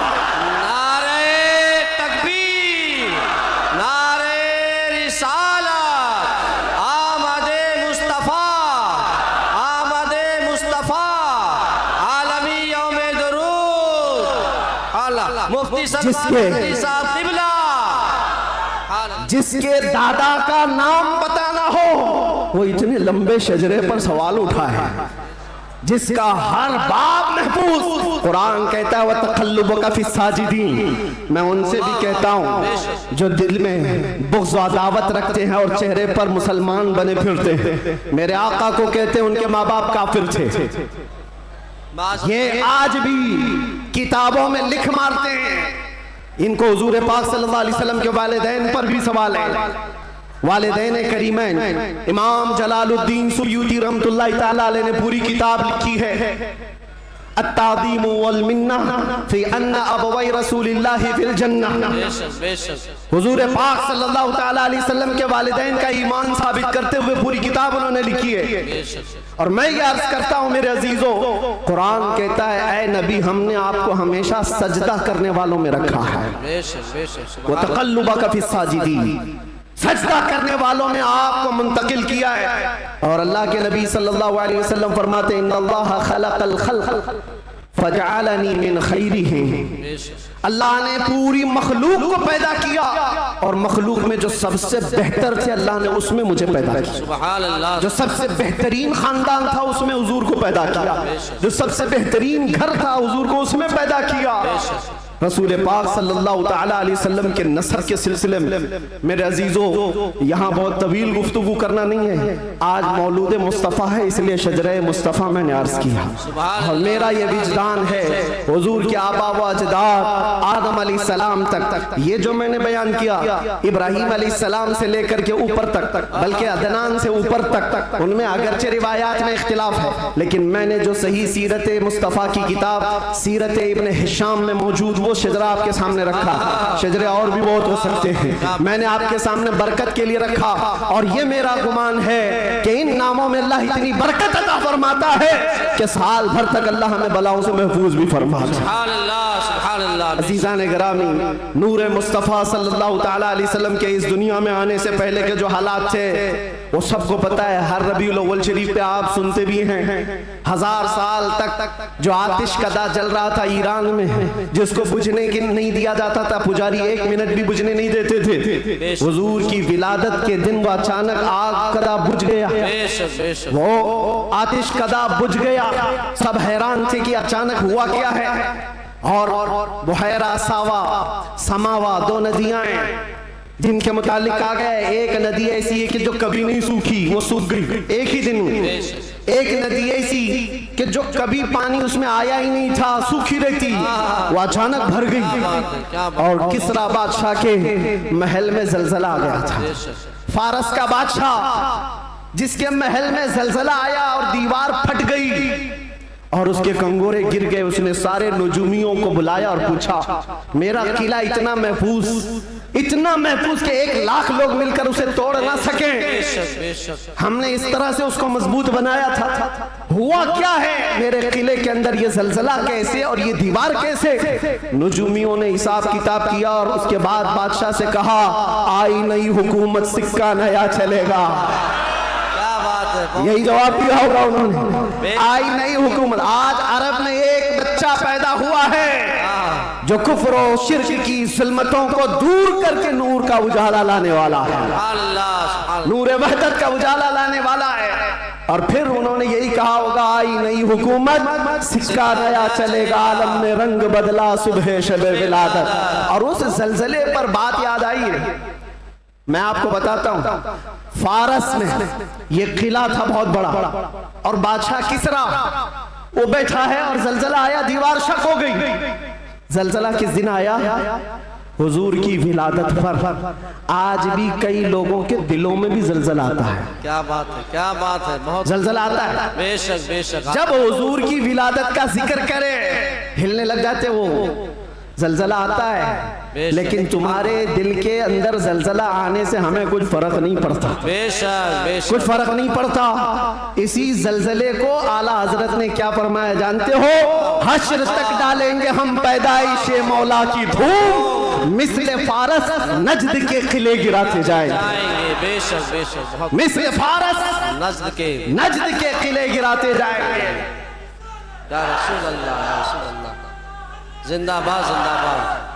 नारे तकबीर, नारे रिसालत, आमदे मुस्तफ़ा, आमदे मुस्तफ़ा, आलमी यौमे दरूद, अल्लाह मुफ्ती साहब क़िबला, जिसके दादा का नाम बताना हो वो इतने लंबे शजरे पर सवाल उठा है, जिसका हर बाब महफूज। कुरान कहता है वह तक़ल्लुबका फ़ी साजिदीन। मैं उनसे भी कहता हूँ जो दिल में बुग़्ज़ व अदावत रखते हैं और चेहरे पर मुसलमान बने फिरते हैं। मेरे आका को कहते हैं उनके माँ बाप काफिर थे, ये आज भी किताबों में लिख मारते हैं। इनको हुजूर पाक सल्लल्लाहु अलैहि वसल्लम के वालिदैन पर भी सवाल है। वालिदैन करीमैन इमाम जलालुद्दीन सुयूती रहमतुल्लाहि तआला अलैह ने पूरी किताब लिखी है अत्तादीम वल मिन्ना फी अन्ना अबवै रसूलिल्लाहि फिल जन्नह। हुजूर पाक सल्लल्लाहु तआला अलैहि वसल्लम के वालिदैन का ईमान साबित करते हुए पूरी किताब उन्होंने लिखी है। और मैं ये अर्ज करता हूँ मेरे अजीजों, कुरान कहता है ऐ नबी हमने आपको हमेशा सजदा करने वालों में रखा है। वो तक़ल्लुबका फ़ी साजिदीन, सजदा करने वालों में आपको मुंतकिल किया है। और अल्लाह के नबी सल्लल्लाहु अलैहि वसल्लम फरमाते हैं इन्नल्लाह खलक़ल खल्क़ फजअलनी मिन खैरिहिम। अल्लाह ने पूरी मखलूक को पैदा किया और मखलूक में जो सबसे बेहतर थे अल्लाह ने उसमें मुझे पैदा किया। सुभान अल्लाह। जो सबसे बेहतरीन खानदान था उसमें हुजूर को पैदा किया, जो सबसे बेहतरीन घर था हुजूर को उसमें पैदा किया। रसूल पाक सल्लल्लाहु तआला अलैहि वसल्लम के नसब के सिलसिले में मेरे अजीजों यहाँ बहुत तवील गुफ्तगू करना नहीं है। आज मौलूद मुस्तफ़ा है इसलिए शजरे मुस्तफ़ा मैंने अर्ज किया। और मेरा ये विजदान है हुजूर के आबा व अजदाद आदम अलैहिस्सलाम तक ये जो मैंने बयान किया इब्राहीम अलैहिस्सलाम से लेकर के ऊपर तक बल्कि अदनान से ऊपर तक उनमें अगरचे रिवायात में इख्तिलाफ है, लेकिन मैंने जो सही सीरत मुस्तफ़ा की किताब सीरत इब्न हिशाम में मौजूद वो शजरा आपके सामने रखा। शजरे और भी बहुत हो सकते हैं, मैंने आपके सामने बरकत के लिए रखा। और ये मेरा गुमान है कि इन नामों में अल्लाह इतनी बरकत अता फरमाता है कि साल भर तक अल्लाह हमें बलाओं से महफूज भी फरमाता है। अज़ीज़ान गिरामी, नूर मुस्तफ़ा सल्लल्लाहु तआला अलैहि वसल्लम के इस दुनिया में आने से पहले के जो हालात थे वो सबको पता है। हर रबीउल अव्वल शरीफ पे आप सुनते भी हैं 1000 साल तक जो आतिश कदा जल रहा था ईरान में, जिसको बुझने की नहीं दिया जाता था, पुजारी 1 मिनट भी बुझने नहीं देते थे। हुजूर की विलादत के दिन वो अचानक आग कदा बुझ गया, वो आतिश कदा बुझ गया। सब हैरान थे कि अचानक हुआ क्या है। और बुहैरा सावा समावा 2 नदियां जिनके मुतालिक कहा गया है, एक नदी ऐसी है कि जो कभी नहीं सूखी, वो सूख गई एक ही दिन में। एक नदी ऐसी कि जो कभी पानी उसमें आया ही नहीं था, सूखी रहती, वो अचानक भर गई। और किसरा बादशाह के महल में जलजला आ गया था। फारस का बादशाह जिसके महल में जलजला आया और दीवार फट गई और उसके कंगोरे गिर गए। उसने सारे नजूमियों को बुलाया और पूछा, मेरा किला इतना महफूज कि 1 लाख लोग मिलकर उसे तोड़ ना सके। हमने इस तरह से उसको मजबूत बनाया था, हुआ क्या है मेरे किले के अंदर? ये जलजला कैसे और ये दीवार कैसे? नजूमियों ने हिसाब किताब किया और उसके बाद बादशाह से कहा, आई नई हुकूमत, सिक्का नया चलेगा। यही जवाब दिया होगा उन्होंने, आई नई हुकूमत। आज अरब में एक बच्चा पैदा हुआ है जो कुफ्र और शिर्क की ज़ुल्मतों को दूर करके नूर का उजाला लाने वाला है, नूर वहदत का उजाला लाने वाला है। और फिर उन्होंने यही कहा होगा, आई नई हुकूमत, सिक्का नया चलेगा, आलम ने रंग बदला सुबह शबे विलादत। और उस जलजले पर बात याद आई है, मैं आपको बताता हूं। फारस में ये किला था बहुत बड़ा और बादशाह किसरा वो बैठा है और जलजला आया, दीवार शक हो गई। जलजला किस दिन आया? हुजूर की विलादत पर। आज भी कई लोगों के दिलों में भी जलजला आता है। क्या बात है, क्या बात है, बहुत जलजला आता है। बेशक बेशक, जब हुजूर की विलादत का जिक्र करे हिलने लग जाते वो। जलजला आता है, लेकिन तुम्हारे दिल के अंदर जलजला आने से हमें कुछ फर्क नहीं पड़ता। बेशक बेशक, कुछ फर्क नहीं पड़ता। इसी जलजले को आला हजरत ने क्या फरमाया जानते हो? हश्र तक डालेंगे हम पैदाइशे मौला की धूम, मिस्ल फारस नजद के किले गिराते जाएंगे। बेशक बेशक, मिस्ल फारस नजद के किले गिराते जाएंगे। या रसूल अल्लाह, या रसूल अल्लाह, जिंदाबाद जिंदाबाद,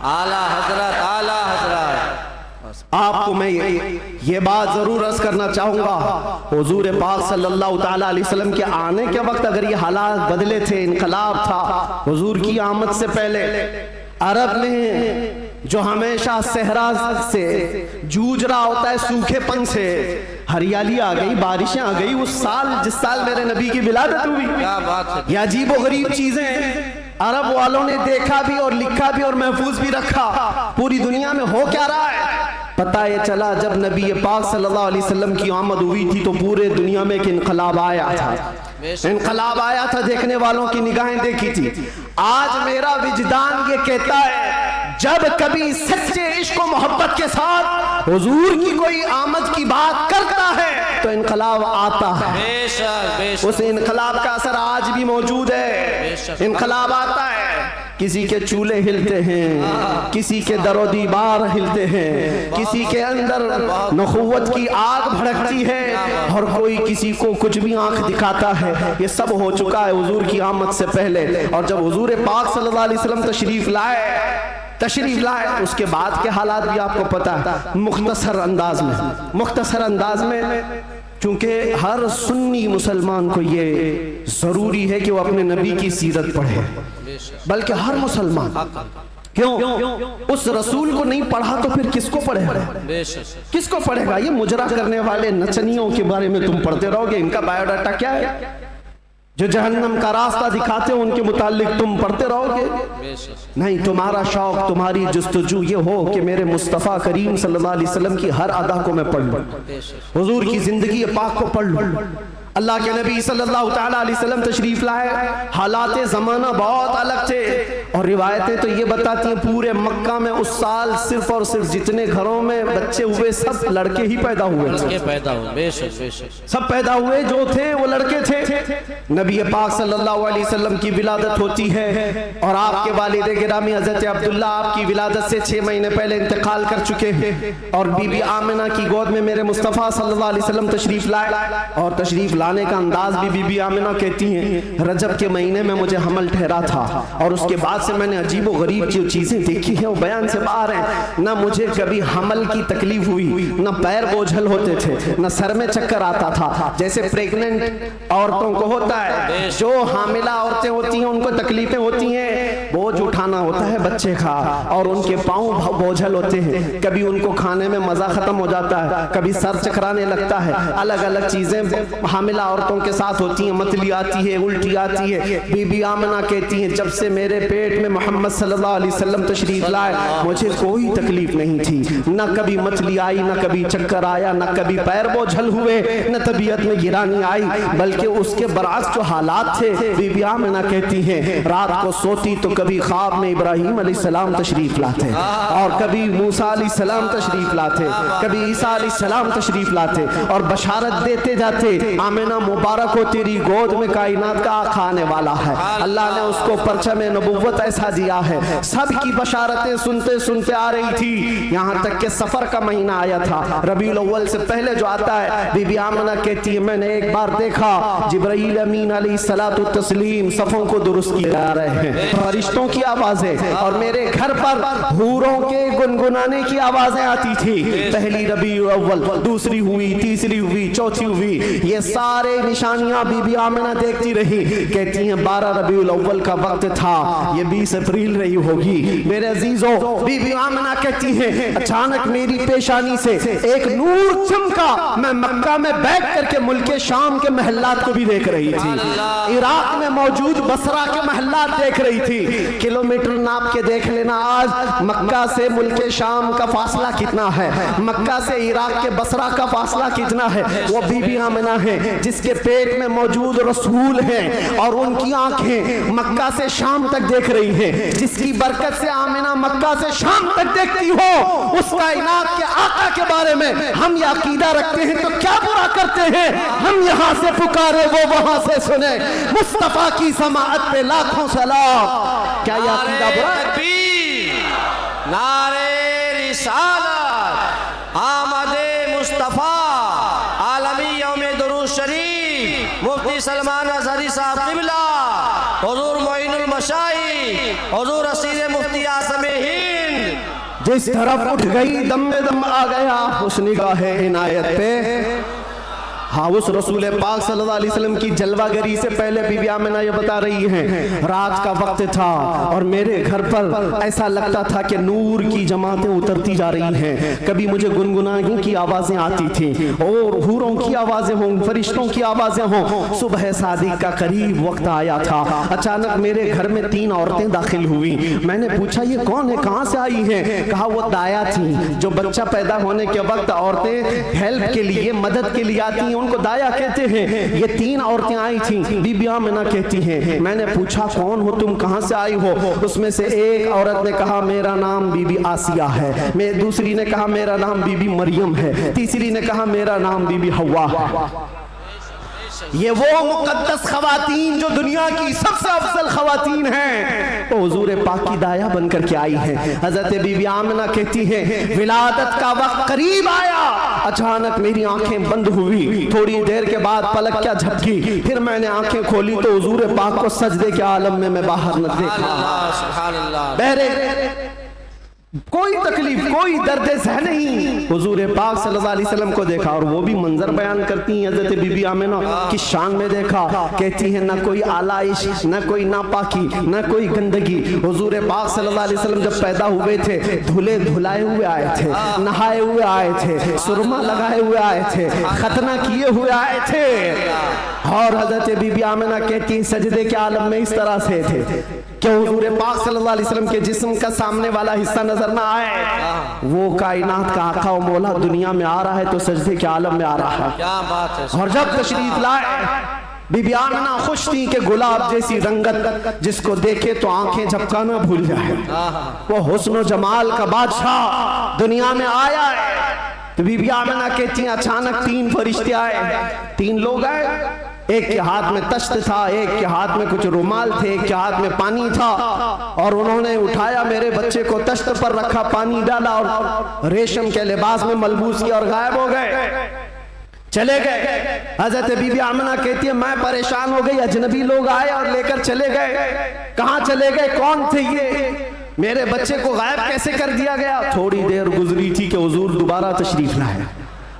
आला हजरत, आला हजरत। आपको मैं ये बात जरूर अर्ज करना चाहूंगा, हुजूर पाक सल्लल्लाहु ताला अलैहि वसल्लम के आने के वक्त अगर ये हालात बदले थे, इनकलाब था, हुजूर की आमद से पहले अरब में जो हमेशा सहरा से जूझ रहा होता है, सूखेपन से, हरियाली आ गई, बारिशें आ गई। उस साल जिस साल मेरे नबी की विलादत हुई, क्या बात है, ये अजीबोगरीब चीजें अरब वालों ने देखा भी और लिखा भी और महफूज भी रखा। पूरी दुनिया में हो क्या रहा है पता ये चला जब नबी पाक सल्लल्लाहु अलैहि वसल्लम की आमद हुई थी तो पूरे दुनिया में एक इनकलाब आया था। इनकलाब आया था, देखने वालों की निगाहें देखी थी। आज मेरा विजदान ये कहता है जब कभी सच्चे इश्क और मोहब्बत के साथ हुजूर की कोई आमद की बात करता है तो इनकलाब आता है। बेशक बेशक, उस इनकलाब का असर आज भी मौजूद है। इनकलाब आता है, किसी के चूल्हे हिलते हैं, किसी के दरो दीवार हिलते हैं, किसी के अंदर नखुवत की आग भड़कती है और कोई किसी को कुछ भी आंख दिखाता है। ये सब हो चुका है हुजूर की आमद से पहले। और जब हुजूर पाक सल्लल्लाहु अलैहि वसल्लम तशरीफ लाए उसके बाद के हालात भी आपको पता है। मुख्तसर अंदाज में क्योंकि हर सुन्नी मुसलमान को ये जरूरी है कि वो अपने नबी की सीरत पढ़े, बल्कि हर मुसलमान। क्यों? उस रसूल को नहीं पढ़ा तो फिर किसको पढ़ेगा? किसको पढ़ेगा? ये मुजरा करने वाले नचनियों के बारे में तुम पढ़ते रहोगे। इनका बायोडाटा क्या है? जो जहन्नम का रास्ता दिखाते हो उनके मुतालिक तुम पढ़ते रहोगे? नहीं, तुम्हारा शौक, तुम्हारी जुस्तजू ये हो कि मेरे मुस्तफ़ा करीम सल्लल्लाहु अलैहि वसल्लम की हर अदा को मैं पढ़ लूं, हुजूर की जिंदगी पाक को पढ़ लूं। अल्लाह के नबी सल्लल्लाहु तआला अलैहि वसल्लम तशरीफ लाए, हालात ज़माना बहुत अलग थे और रिवायतें तो ये बताती हैं पूरे मक्का में उस साल सिर्फ और सिर्फ जितने घरों में बच्चे हुए सब लड़के ही पैदा हुए थे। पैदा हुए, बेशक बेशक सब पैदा हुए जो थे वो लड़के थे। नबी पाक सल्लल्लाहु अलैहि वसल्लम की विलादत होती है और आपके वालिद गिरामी हज़रत अब्दुल्ला आपकी विलादत से 6 महीने पहले इंतकाल कर चुके हैं और बीबी आमिना की गोद में मेरे मुस्तफ़ा सल्लल्लाहु अलैहि वसल्लम तशरीफ लाए और तशरीफ लाने का अंदाज भी बीबी आमिना कहती हैं रजब के महीने में मुझे हमल ठहरा था और उसके बाद से मैंने अजीब व गरीब जो चीज़ें देखी हैं वो बयान से बाहर हैं। ना मुझे कभी हमल की तकलीफ हुई, ना पैर बोझल होते थे, ना सर में चक्कर आता था जैसे प्रेग्नेंट औरतों को होता है। जो हामिला औरतें होती हैं उनको तकलीफें होती हैं, बोझ उठाना होता है बच्चे का और उनके पाँव बोझल होते हैं, कभी उनको खाने में मज़ा ख़त्म हो जाता है, कभी सर चकराने लगता है, अलग अलग चीज़ें हामिला औरतों के साथ होती हैं, मतली आती है, उल्टी आती है। बीबी आमिना कहती हैं जब से मेरे पेट में मोहम्मद सल्लल्लाहु अलैहि वसल्लम तशरीफ लाए मुझे कोई तकलीफ नहीं थी, ना कभी मतली आई, ना कभी चक्कर आया, ना कभी पैर बोझल हुए, न तबीयत में गिरानी आई, बल्कि उसके बरअक्स जो हालात थे बीबी आमिना कहती हैं रात को सोती तो कभी ख्वाब में इब्राहीम अलैहिस्सलाम तशरीफ लाते और कभी मूसा अलैहिस्सलाम तशरीफ लाते, कभी ईसा अलैहिस्सलाम तशरीफ लाते और बशारत देते जाते आमिना मुबारक हो तेरी गोद में कायनात का आका आने वाला है। अल्लाह ने उसको परचम नबुव्वत ऐसा दिया है। सब की बशारतें सुनते सुनते आ रही थी, यहाँ तक के सफर का महीना आया था, रबीउल अव्वल से पहले जो आता है। बीबी आमिना कहती है मैंने एक बार देखा जिब्राईल अमीन अलैहिस्सलातु तस्लीम सफों को दुरुस्त किए जा रहे हैं, फरिश्तों की आवाजें और मेरे घर पर हूरों के गुनगुनाने की आवाजें आती थी। पहली रबीउल अव्वल, दूसरी हुई, तीसरी हुई, चौथी हुई, ये सारे निशानियां बीबी आमिना देखती रही। कहती हैं 12 रबीउल अव्वल का वक्त था, ये 20 अप्रैल रही होगी। मेरे अजीजों, बीबी आमिना कहती हैं अचानक मेरी पेशानी से एक नूर चमका, मैं मक्का में बैठ करके मुल्क शाम के महल्लात को भी देख रही थी, इराक में मौजूद बसरा के महल्लात देख रही थी। किलोमीटर नाप के देख लेना आज मक्का से मुल्क शाम का फासला कितना है, मक्का से इराक के बसरा का फासला कितना है। वो बीबी आमिना है जिसके पेट में मौजूद रसूल हैं और उनकी आंखें मक्का से शाम तक देख रही हैं। जिसकी बरकत से आमिना मक्का से शाम तक देखती हो, उस कायनात के आका के बारे में हम ये अकीदा रखते हैं तो क्या बुरा करते हैं। हम यहाँ से पुकारे वो वहां से सुने, मुस्तफा की समाअत पे लाखों सलाम। क्या ये अकीदा बुरा है? नारे रिसालत आमदे मुस्तफा आलमी यौमे दुरूद शरीफ मुफ्ती सलमान अज़हरी साहब क़िबला हुज़ूर मोइनुल मशाइख़ हुज़ूर असीर मुफ्ती आज़म हिंद जिस तरफ उठ गई दम में दम आ गया उस निगाहे इनायत पे। हाँ, उस रसूल पाक सल्लल्लाहु अलैहि वसल्लम की जलवागरी से पहले बीबी आमिना ये बता रही हैं रात का वक्त था और मेरे घर पर ऐसा लगता था कि नूर की जमातें उतरती जा रही हैं। कभी मुझे गुनगुनाने की आवाज़ें आती थी और हूरों की आवाज़ें हों, फरिश्तों की आवाज़ें हों। सुबह सादिक का करीब वक्त आया था, अचानक मेरे घर में 3 औरतें दाखिल हुई। मैंने पूछा ये कौन है, कहाँ से आई हैं? कहा वो दाया थी, जो बच्चा पैदा होने के वक्त औरतें हेल्प के लिए, मदद के लिए आती हैं, उनको दाया कहते हैं। ये 3 औरतें आई थी। बीबी आमिना कहती हैं मैंने पूछा कौन हो तुम, कहां से आई हो? उसमें से एक औरत ने कहा मेरा नाम बीबी आसिया है, मैं दूसरी ने कहा मेरा नाम बीबी मरियम है, तीसरी ने कहा मेरा नाम बीबी हवा। ये वो मुकद्दस खवातीन जो दुनिया की सबसे अफजल खवातीन हैं, तो हुजूर पाक की दाया बनकर के आई हैं। हजरत बीबी आमिना कहती हैं विलादत का वक्त करीब आया, अचानक मेरी आंखें बंद हुई, थोड़ी देर के बाद पलक क्या झपकी, फिर मैंने आंखें खोली तो हुजूर पाक को सजदे के आलम में मैं बाहर न देखा। बहरे कोई तकलीफ, कोई दर्द सह नहीं, हुजूर पाक सल्लल्लाहु अलैहि वसल्लम को देखा और वो भी मंजर बयान करती हैं हज़रत बीबी आमिना की शान में देखा। कहती हैं ना कोई आलाइश, ना कोई नापाकी, ना कोई गंदगी। हुजूर पाक सल्लल्लाहु अलैहि वसल्लम जब पैदा हुए थे धुले धुलाए हुए आए थे, नहाए हुए आए थे, सुरमा लगाए हुए आए थे, खतना किए हुए आए थे। और हजरत बीबी आमिना कहती हैं सजदे के आलम में इस तरह से थे कि हुजूर पाक सल्लल्लाहु अलैहि वसल्लम के जिस्म का सामने वाला हिस्सा नजर ना आए। वो कायनात का आका और मौला दुनिया में आ रहा है तो सजदे के आलम में आ रहा है। क्या बात है। और जब तशरीफ लाए बीबी आमिना खुश थी कि गुलाब जैसी रंगत जिसको देखे तो आंखें झपकाना भूल जाए। वो हुस्न जमाल का बादशाह दुनिया में आया है। तो बीबी आमिना कहती हैं अचानक 3 फरिश्ते आए, 3 लोग आए। एक के हाथ में तश्त था, एक के हाथ में कुछ रुमाल थे, एक के हाथ में पानी था। और उन्होंने उठाया मेरे बच्चे को तश्त पर रखा, पानी डाला और रेशम के लिबास में मलबूस किया और गायब हो गए, चले गए। हजरत बीबी आमिना कहती है मैं परेशान हो गई, अजनबी लोग आए और लेकर चले गए। कहाँ चले गए, कौन थे ये, मेरे बच्चे को गायब कैसे कर दिया गया। थोड़ी देर गुजरी थी कि हुजूर दोबारा तशरीफ लाए।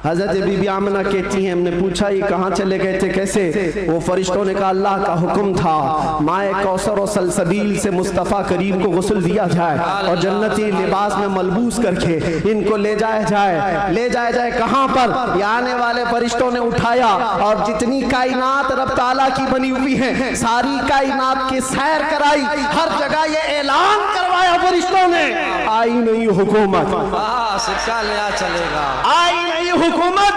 हजरत बीबी आमिना कहती हैं हमने पूछा ये कहाँ चले गए थे, कैसे। वो फरिश्तों ने कहा अल्लाह का हुक्म था माए कौसर और सलसबील से मुस्तफ़ा करीम को गुस्ल दिया जाए और जन्नती लिबास में मलबूस करके इनको ले जाया जाए। ले जाया जाए कहाँ पर, ये आने वाले फरिश्तों ने उठाया और जितनी कायनात रब ताला की बनी हुई है सारी कायनात की सैर कराई। हर जगह ये ऐलान करवाया फरिश्तों ने आई नहीं हुकूमत, सिक्का नया चलेगा, आई नहीं हुकूमत,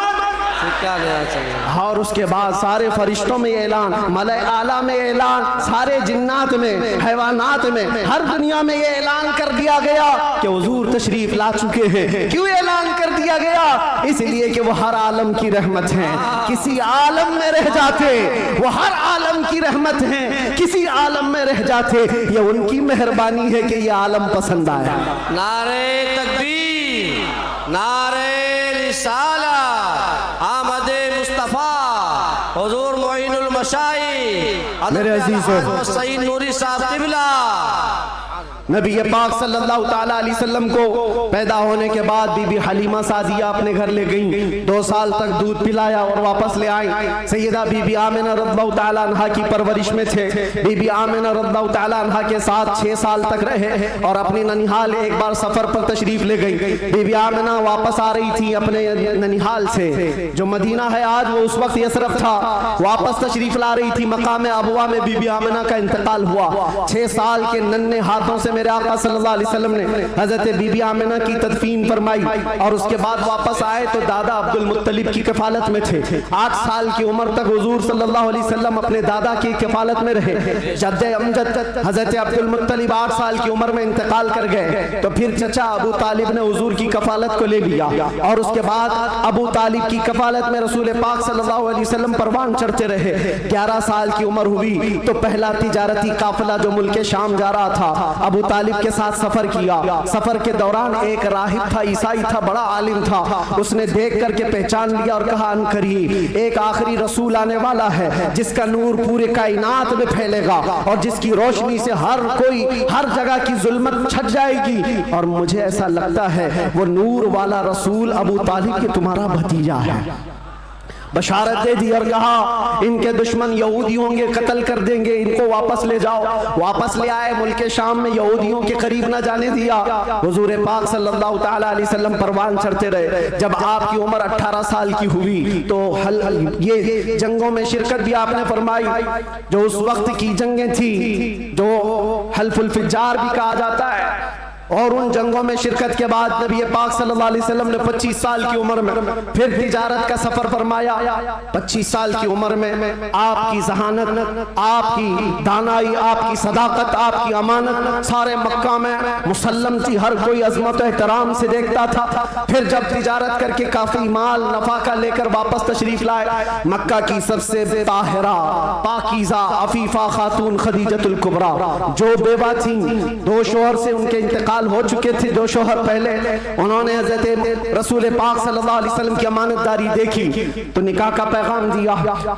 सिक्का नया चलेगा। और उसके बाद सारे फरिश्तों में ऐलान, मलाए आला में ऐलान, सारे जिन्नात में, हैवानात में, हर दुनिया में ये ऐलान कर दिया गया कि हुजूर तशरीफ ला चुके हैं। क्यों ऐलान कर दिया गया, इसलिए कि वो हर आलम की रहमत हैं। किसी आलम में रह जाते वो हर आलम की रहमत हैं, किसी आलम में रह जाते ये उनकी मेहरबानी है कि ये आलम पसंद आया। नारे तकबीर, नारे रिसालत, आमदे मुस्तफ़ा हुजूर मोइनुल मशाइख मेरे अजीजों, सईद नूरी साहब क़िबला नबी पाक सल्लल्लाहु ताला अलैहि वसल्लम को पैदा होने के बाद बीबी हलीमा सादिया अपने घर ले गईं। 2 साल तक दूध पिलाया और वापस ले आई। सैयदा बीबी आमिना रज़ियल्लाहु ताला अन्हा की परवरिश में थे। बीबी आमिना रज़ियल्लाहु ताला अन्हा के साथ 6 साल तक रहे और अपनी ननिहाल एक बार सफर पर तशरीफ ले गई। बीबी आमिना वापस आ रही थी अपने ननिहाल से, जो मदीना है आज वो उस वक्त यसरफ था। वापस तशरीफ ला रही थी, मकाम अबवा में बीबी आमिना का इंतकाल हुआ। 6 साल के नन्हे हाथों से मेरे आका सल्लल्लाहु अलैहि वसल्लम ने हजरत बीबी आमिना की तदफीन फरमाई और उसके बाद वापस आए तो दादा अब्दुल मुत्तलिब की कफालत में थे। 8 साल की उम्र तक हुजूर सल्लल्लाहु अलैहि वसल्लम अपने दादा की कफालत में रहे। जद्दे अमजद हजरत अब्दुल मुत्तलिब 8 साल की उम्र में इंतकाल कर गए तो फिर चचा अबू तालिब ने हुजूर की कफालत को ले लिया और उसके बाद अबू तालिब की कफालत में रसूल पाक सल्लल्लाहु अलैहि वसल्लम परवान चढ़ते रहे। 11 साल की उम्र हुई तो पहला तिजारती काफिला जो मुल्क शाम जा रहा था अबू तालिब के साथ सफर किया। सफर के दौरान एक राहिब था, ईसाई था, बड़ा आलिम था। उसने देख करके पहचान लिया और कहा अनकरीब एक आखिरी रसूल आने वाला है जिसका नूर पूरे कायनात में फैलेगा और जिसकी रोशनी से हर कोई हर जगह की जुल्मत छट जाएगी। और मुझे ऐसा लगता है वो नूर वाला रसूल अबू तालिब के तुम्हारा भतीजा है। बशारत दे दी और कहा इनके दुश्मन यहूदी होंगे, कत्ल कर देंगे, इनको वापस ले जाओ। वापस ले आए। मुल्क शाम में यहूदियों के करीब न जाने दिया। हुजूर पाक सल्लल्लाहु ताला अलैहि वसल्लम परवान चढ़ते रहे। जब आपकी उम्र 18 साल की हुई तो ये जंगों में शिरकत भी आपने फरमाई, जो उस वक्त की जंगें थी जो हल्फुल फिज्जार भी कहा जाता है। और उन जंगों में शिरकत के बाद नबी पाक सल्लल्लाहु अलैहि वसल्लम ने 25 साल की उम्र में फिर तिजारत का सफर फरमाया। 25 साल की उम्र में आपकी जहानत, आपकी दानाई, आपकी सदाकत, आपकी अमानत सारे मक्का में मुसल्लम थी। हर कोई अजमत और एहतराम से देखता था। फिर जब तिजारत करके काफी माल नफाका लेकर वापस तशरीफ लाए, मक्का की सबसे ताहिरा पाकीज़ा अफीफा खातून खदीजतुल कुबरा जो बेवा थी, 2 शोहर से उनके इंतकाल हो चुके थे। 2 शोहर पहले उन्होंने हज़रत रसूल पाक सल्लल्लाहु अलैहि वसल्लम की अमानतदारी देखी तो निकाह का पैगाम दिया।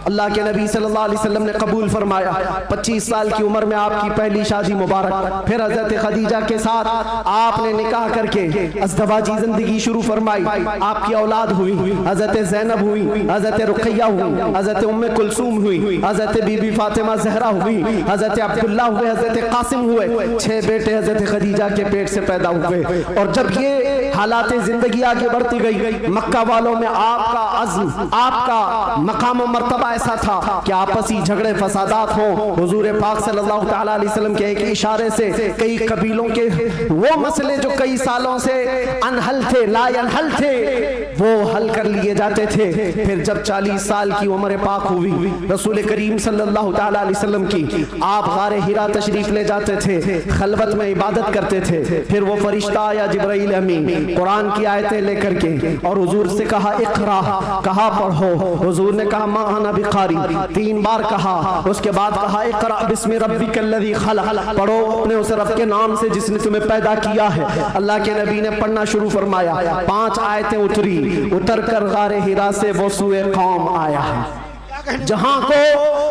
अल्लाह के नबी सल्लल्लाहु अलैहि वसल्लम ने कबूल फरमाया। 25 साल की उम्र में आपकी पहली शादी मुबारक। फिर हज़रत खदीजा के साथ आपने निकाह करके अज़दवाजी जिंदगी शुरू फरमाई। आपकी औलाद हुई, हज़रत ज़ैनब हुई, हज़रत रुक़ैया हुई, हज़रत उम्मे कुलसूम हुई, हज़रत बीबी फातिमा ज़हरा हुई, हज़रत अब्दुल्लाह हुए, हज़रत कासिम हुए। 6 बेटे हज़रत खदीजा के पेट से पैदा हुए। और जब ये हालात जिंदगी आगे बढ़ती गई। मक्का वालों में आपका अज़्म, आपका मकाम व मर्तबा ऐसा था कि आपसी झगड़े फसादात हो। हुजूर पाक सल्लल्लाहु तआला अलैहि वसल्लम के एक इशारे से कई कबीलों के वो मसले जो कई सालों से अनहल थे, ला अनहल थे, वो हल कर लिए जाते थे। फिर जब 40 साल की उम्र पाक हुई रसूल करीम सल्लल्लाहु तआला अलैहि वसल्लम की, आप गारे हिरा तशरीफ ले जाते थे, खलवत में इबादत करते थे। फिर वो फरिश्ता आया जिब्राइल अमीन कुरान की आयतें लेकर के, और हुजूर से कहा इक़रा, कहा पढ़ो। हुजूर ने कहा मा अना बिक़ारी, 3 बार कहा। उसके बाद कहा इक़रा बिस्मि रब्बिकल्लज़ी खलक़, पढ़ो अपने उस रब के नाम से जिसने तुम्हें पैदा किया है। अल्लाह के नबी ने पढ़ना शुरू फरमाया, 5 आयतें उतरी, उतर कर गारे हिरा से वो सूए कौम आया है। जहां को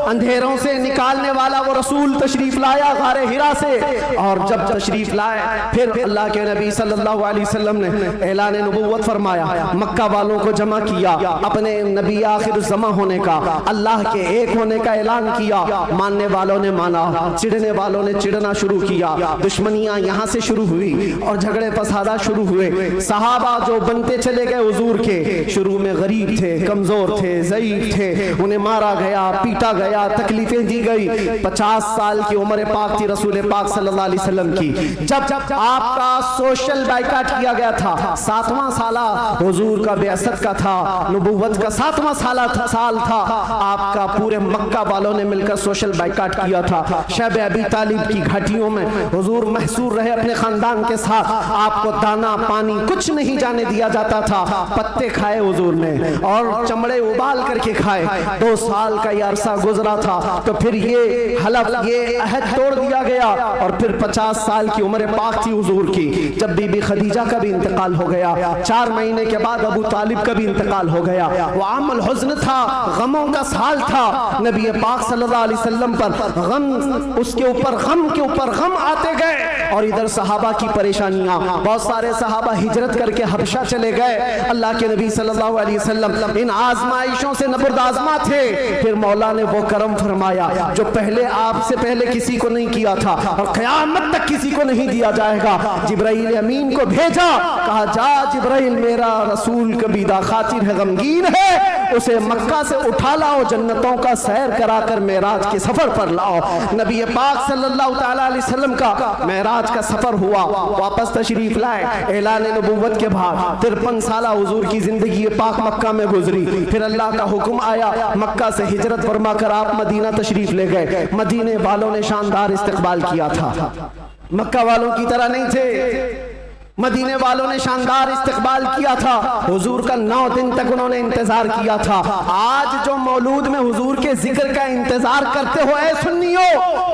अंधेरों से निकालने वाला वो रसूल तशरीफ लाया गारे हिरा से। और जब तशरीफ लाए फिर अल्लाह के नबी सल्लल्लाहु अलैहि वसल्लम ने ऐलान नबुव्वत फरमाया, मक्का वालों को जमा किया, अपने नबी आखिर ज़मा होने का, अल्लाह के एक होने का ऐलान किया। मानने वालों ने माना, चिढ़ने वालों ने चिढ़ना शुरू किया। दुश्मनियां यहाँ से शुरू हुई और झगड़े फसादा शुरू हुए। सहाबा जो बनते चले गए हुजूर के, शुरू में गरीब थे, कमजोर थे, ज़ईफ थे, उन्हें मारा गया, पीटा गया, तकलीफें दी गई। 50 साल की उम्र पाक थी रसूल पाक सल्लल्लाहु अलैहि वसल्लम की, जब आपका सोशल बाइकाट किया गया था। 7वां साला हुजूर का बेअसत का था, नबुव्वत का 7वां साल था। आपका पूरे मक्का वालों ने मिलकर सोशल बाइकाट किया था। शब अबी तालिब की घाटियों में हुजूर महसूर रहे अपने खानदान के साथ। आपको दाना पानी कुछ नहीं जाने दिया जाता था। पत्ते खाए हुजूर ने और चमड़े उबाल करके खाए। 2 साल का ये अरसा गुजरा था, तो फिर ये हलफ, ये अहद तोड़ दिया गया। और फिर 50 साल की उम्र पाक थी हुजूर की, जब बीबी खदीजा का भी इंतकाल हो गया। 4 महीने के बाद अबू तालिब का भी इंतकाल हो गया। वो आमल हुज़्न था, गमों का साल था। नबी पाक सल्लल्लाहु अलैहि वसल्लम पर गम, उसके ऊपर गम के ऊपर गम आते गए। और इधर सहाबा की परेशानियां, बहुत सारे सहाबा हिजरत करके हबशा चले गए। अल्लाह के नबी सल्लल्लाहु अलैहि वसल्लम इन आजमाइशों से नबुर्दाज़मा थे। फिर मौला ने वो करम फरमाया जो पहले आपसे पहले किसी को नहीं किया था और क़यामत तक किसी को नहीं दिया जाएगा। जिब्राइल अमीन को भेजा, कहा जा जिब्राइल, मेरा रसूल कबीदा खातिर है, गमगीन है, उसे मक्का से उठा लाओ, जन्नतों का सैर कराकर मेराज के सफर पर लाओ। नबी पाक सल्लल्लाहु तआला अलैहि वसल्लम का मेराज का सफर हुआ, वापस तशरीफ लाए। ऐलान नबुव्वत के बाद 53 साल हुजूर की जिंदगी पाक मक्का में गुजरी। फिर अल्लाह का हुक्म आया, मक्का से हिजरत फरमा कर आप मदीना तशरीफ ले गए। मदीने वालों ने शानदार इस्तकबाल किया था, मक्का वालों की तरह नहीं थे। मदीने वालों ने शानदार इस्तकबाल किया था। हुजूर का 9 दिन तक उन्होंने इंतजार किया था। आज जो मौलूद में हुजूर के जिक्र का इंतजार करते हो ऐ सुन्नियो,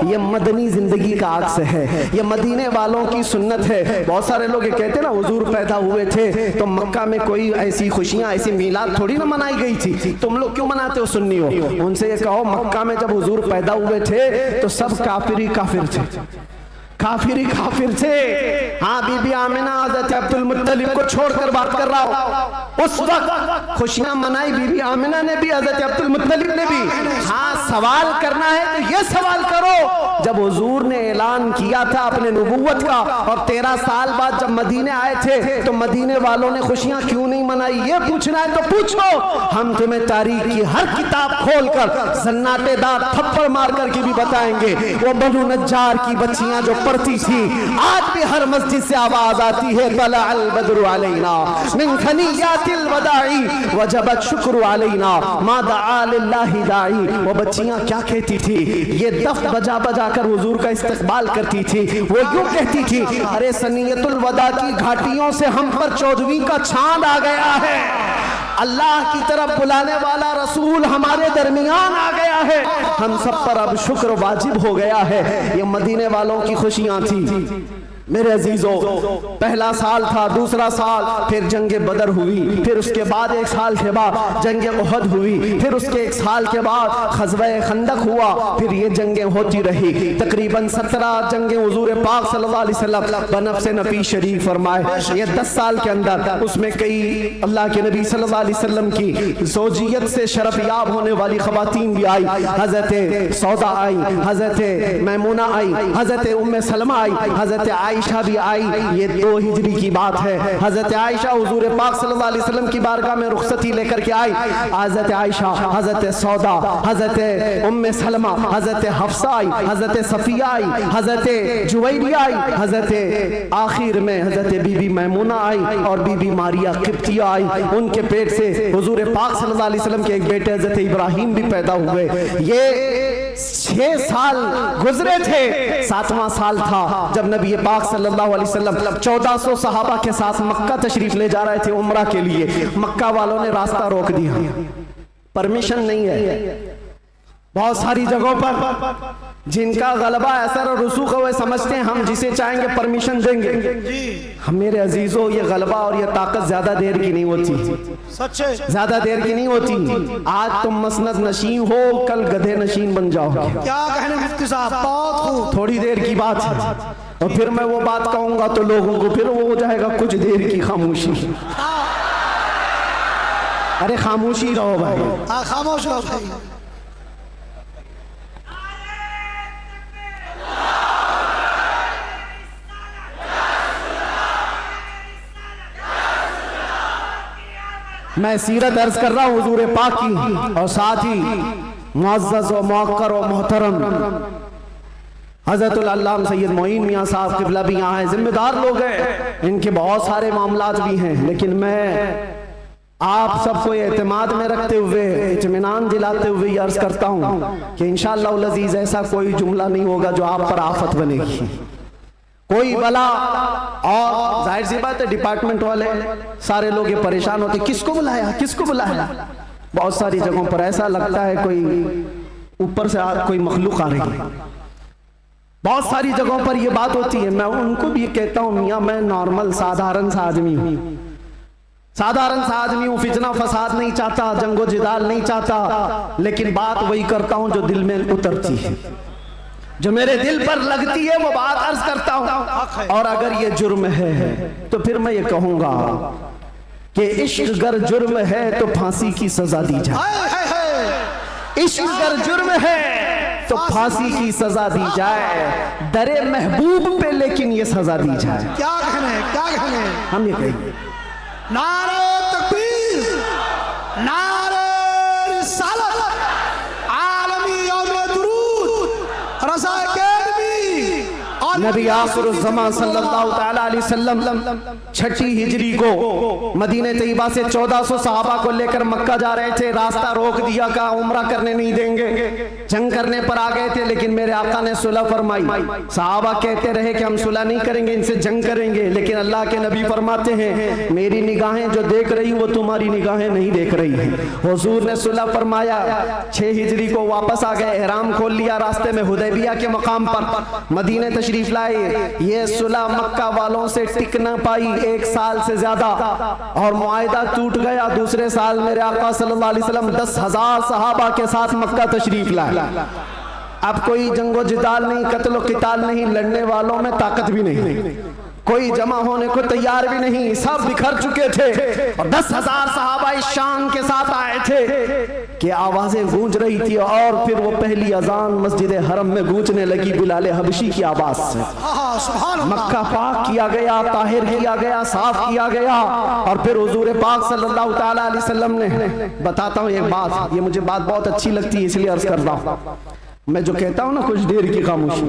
ये मदनी जिंदगी का अक्स है, ये मदीने वालों की सुन्नत है। बहुत सारे लोग ये कहते हैं ना हुजूर पैदा हुए थे तो मक्का में कोई ऐसी खुशियां, ऐसी मीलाद थोड़ी ना मनाई गई थी, तुम लोग क्यों मनाते हो सुन्नियो? उनसे ये कहो मक्का में जब हुजूर पैदा हुए थे तो सब काफिर ही काफिर थे, काफिर ही काफिर थे। हाँ, बीबी आमिना हज़रत अब्दुल मुत्तलिब को छोड़कर बात कर रहा हूँ। उस वक्त खुशियां मनाई बीबी आमिना ने भी, हज़रत अब्दुल मुत्तलिब ने भी। हाँ, सवाल करना है तो ये सवाल करो, जब हुजूर ने ऐलान किया था अपने नबुव्वत का और 13 साल बाद जब मदीने आए थे तो मदीने वालों ने खुशियां क्यों नहीं मनाई? ये पूछना है तो पूछो, हम तुम्हें तारीख की हर किताब खोलकर सन्नाटेदार थप्पड़ मार करके भी बताएंगे। वो बनु नज्जार की बच्चियां जो पढ़ती थी, आज भी हर मस्जिद से आवाज आती है, तला अल बद्रु अलैना मिन खनियातिल वदाई वजबत शुक्र अलैना मा दआ लिल्लाहि दाई। वो बच्चियां क्या कहती थी? ये दफ बजा बजा कर हुजूर का इस्तकबाल करती थी। वो यूं कहती थी, अरे सनियतुल वदा की घाटियों से हम पर 14वीं का चांद आ गया है, अल्लाह की तरफ बुलाने वाला रसूल हमारे दरमियान आ गया है, हम सब पर अब शुक्र वाजिब हो गया है। ये मदीने वालों की खुशियां थी। मेरे अजीजों, पहला साल था, दूसरा साल, फिर जंग बदर हुई, फिर उसके बाद 1 साल के बाद जंग उहद हुई, फिर उसके 1 साल के बाद ग़ज़वा खंदक हुआ, फिर ये जंगें होती रही। तकरीबन 17 जंगें हुजूर पाक सल्लल्लाहु अलैहि वसल्लम बनफ़्स नबी शरीफ फरमाए। ये 10 साल के अंदर उसमें कई अल्लाह के नबी सल्लल्लाहु अलैहि वसल्लम की ज़ौजियत से शरफ याब होने वाली ख़वातीन भी आई। हज़रत सौदा आई, हज़रत मैमूना आई, हज़रत उम्मे सलमा आई, हज़रत आयशा भी आई। ये 2 हिजरी की बात है। हजरत आयशा हुजूर पाक सल्लल्लाहु अलैहि वसल्लम की बारगाह में रुखसती लेकर के आई। हजरत आयशा, हजरत सौदा, हजरत उम्मे सलमा, हजरत हफ्सा आई, हजरत सफिया आई, हजरत जुवैरिया आई, हजरत आखिर में हजरत बीबी मैमूना आई और बीबी मारिया किप्तिया आई। उनके पेट से हुजूर पाक सल्लल्लाहु अलैहि वसल्लम के एक बेटे हजरत इब्राहिम भी पैदा हुए। ये 6 साल गुजरे थे। 7वां साल था जब नबी पाक सल्लल्लाहु अलैहि वसल्लम 1400 सहाबा के साथ मक्का तशरीफ ले जा रहे थे उम्रा के लिए। मक्का वालों ने रास्ता रोक दिया, परमिशन नहीं है। बहुत सारी जगहों पर जिनका गलबा असर और रसूख है वे समझते हैं हम जिसे चाहेंगे परमिशन देंगे। हम मेरे अजीजों, ये गलबा और ये ताकत ज्यादा देर की नहीं होती, सच्चे ज्यादा देर की नहीं होती। आज तुम मसनद नशीन हो, कल गधे नशीन बन जाओगे। क्या कहने मुफ्ती साहब, बहुत खूब। थोड़ी देर की बात है और फिर मैं वो बात कहूंगा तो लोगों को फिर वो हो जाएगा कुछ देर की खामोशी। अरे खामोशी रहो भाई, हाँ खामोश रहो भाई। मैं सीरत अर्ज कर रहा हूँ हुजूर पाक की, और साथ ही मुअज़्ज़ज़ व मुअक्कर व मोहतरम हज़रतुल अल्लामा सैयद मोइन मियाँ साहब क़िबला भी यहाँ हैं। जिम्मेदार लोग हैं, इनके बहुत सारे मामलात भी हैं, लेकिन मैं आप सबको एतमाद में रखते हुए, इत्मीनान दिलाते हुए अर्ज करता हूँ कि इंशाअल्लाह उल अज़ीज़ ऐसा कोई जुमला नहीं होगा जो आप पर आफत बनेगी, कोई बला। और जाहिर सी बात है डिपार्टमेंट वाले सारे लोग ये परेशान होते, किसको बुलाया, किसको बुलाया। बहुत सारी जगहों पर ऐसा लगता है कोई ऊपर से कोई मखलूक आ रही है। बहुत सारी जगहों पर ये बात होती है। मैं उनको भी कहता हूँ मियाँ मैं नॉर्मल साधारण सा आदमी हूँ, साधारण सा आदमी हूँ, फितना फसाद नहीं चाहता, जंगो जिदाल नहीं चाहता, लेकिन बात वही करता हूँ जो दिल में उतरती है, जो मेरे दिल पर लगती है वो बात अर्ज करता हूँ। और अगर ये जुर्म है तो फिर मैं ये कहूंगा कि इश्क अगर जुर्म है तो फांसी की सजा दी जाए। इश्क अगर जुर्म है तो फांसी की सजा दी जाए, दरे महबूब पे लेकिन ये सजा दी जाए। क्या कहने, क्या कहने। हम ये कहेंगे नारे तकबीर, नारे रिसालत, आलमी यौम दुरूद, रज़ा अकेडमी और नबी आखिरुज़्ज़मान सल्लल्लाहु तआला अलैहि वसल्लम 6 हिजरी को मदीने तैयबा से 1400 सहाबा को लेकर मक्का जा रहे थे। रास्ता रोक दिया, कहा उम्रा करने नहीं देंगे, जंग करने पर आ गए थे। लेकिन मेरे आका ने सुलह फरमाई। सहाबा कहते रहे कि हम सुलह नहीं करेंगे, इनसे जंग करेंगे, लेकिन अल्लाह के नबी फरमाते हैं मेरी निगाहें जो देख रही वो तुम्हारी निगाहें नहीं देख रही हैं। हुजूर ने सुलह फरमाया, 6 हिजरी को वापस आ गए, एहराम खोल लिया, रास्ते में हुदैबिया के मकाम पर मदीने तशरीफ लाए। ये सुलह मक्का वालों से टिक न पाई 1 साल से ज्यादा, और मुआहिदा टूट गया। दूसरे साल मेरे आका सल्लल्लाहु अलैहि वसल्लम 10,000 सहाबा के साथ मक्का तशरीफ लाए। अब कोई जंगो जिदाल नहीं, कत्लो किताल नहीं, लड़ने वालों में ताकत भी नहीं, कोई जमा होने को तैयार भी नहीं, सब बिखर चुके थे। और 10,000 सहाबा इस शान के साथ आए थे कि आवाजें गूंज रही थी। और फिर वो पहली अजान मस्जिद हरम में गूंजने लगी बिलाल हबशी की आवाज से। मक्का पाक किया गया, ताहिर किया गया, साफ किया गया। और फिर हुजूर पाक सल्लल्लाहु तआला अलैहि वसल्लम ने, बताता हूँ एक बात, ये मुझे बात बहुत अच्छी लगती है इसलिए अर्ज कर रहा हूँ। मैं जो कहता हूँ ना कुछ देर की खामोशी,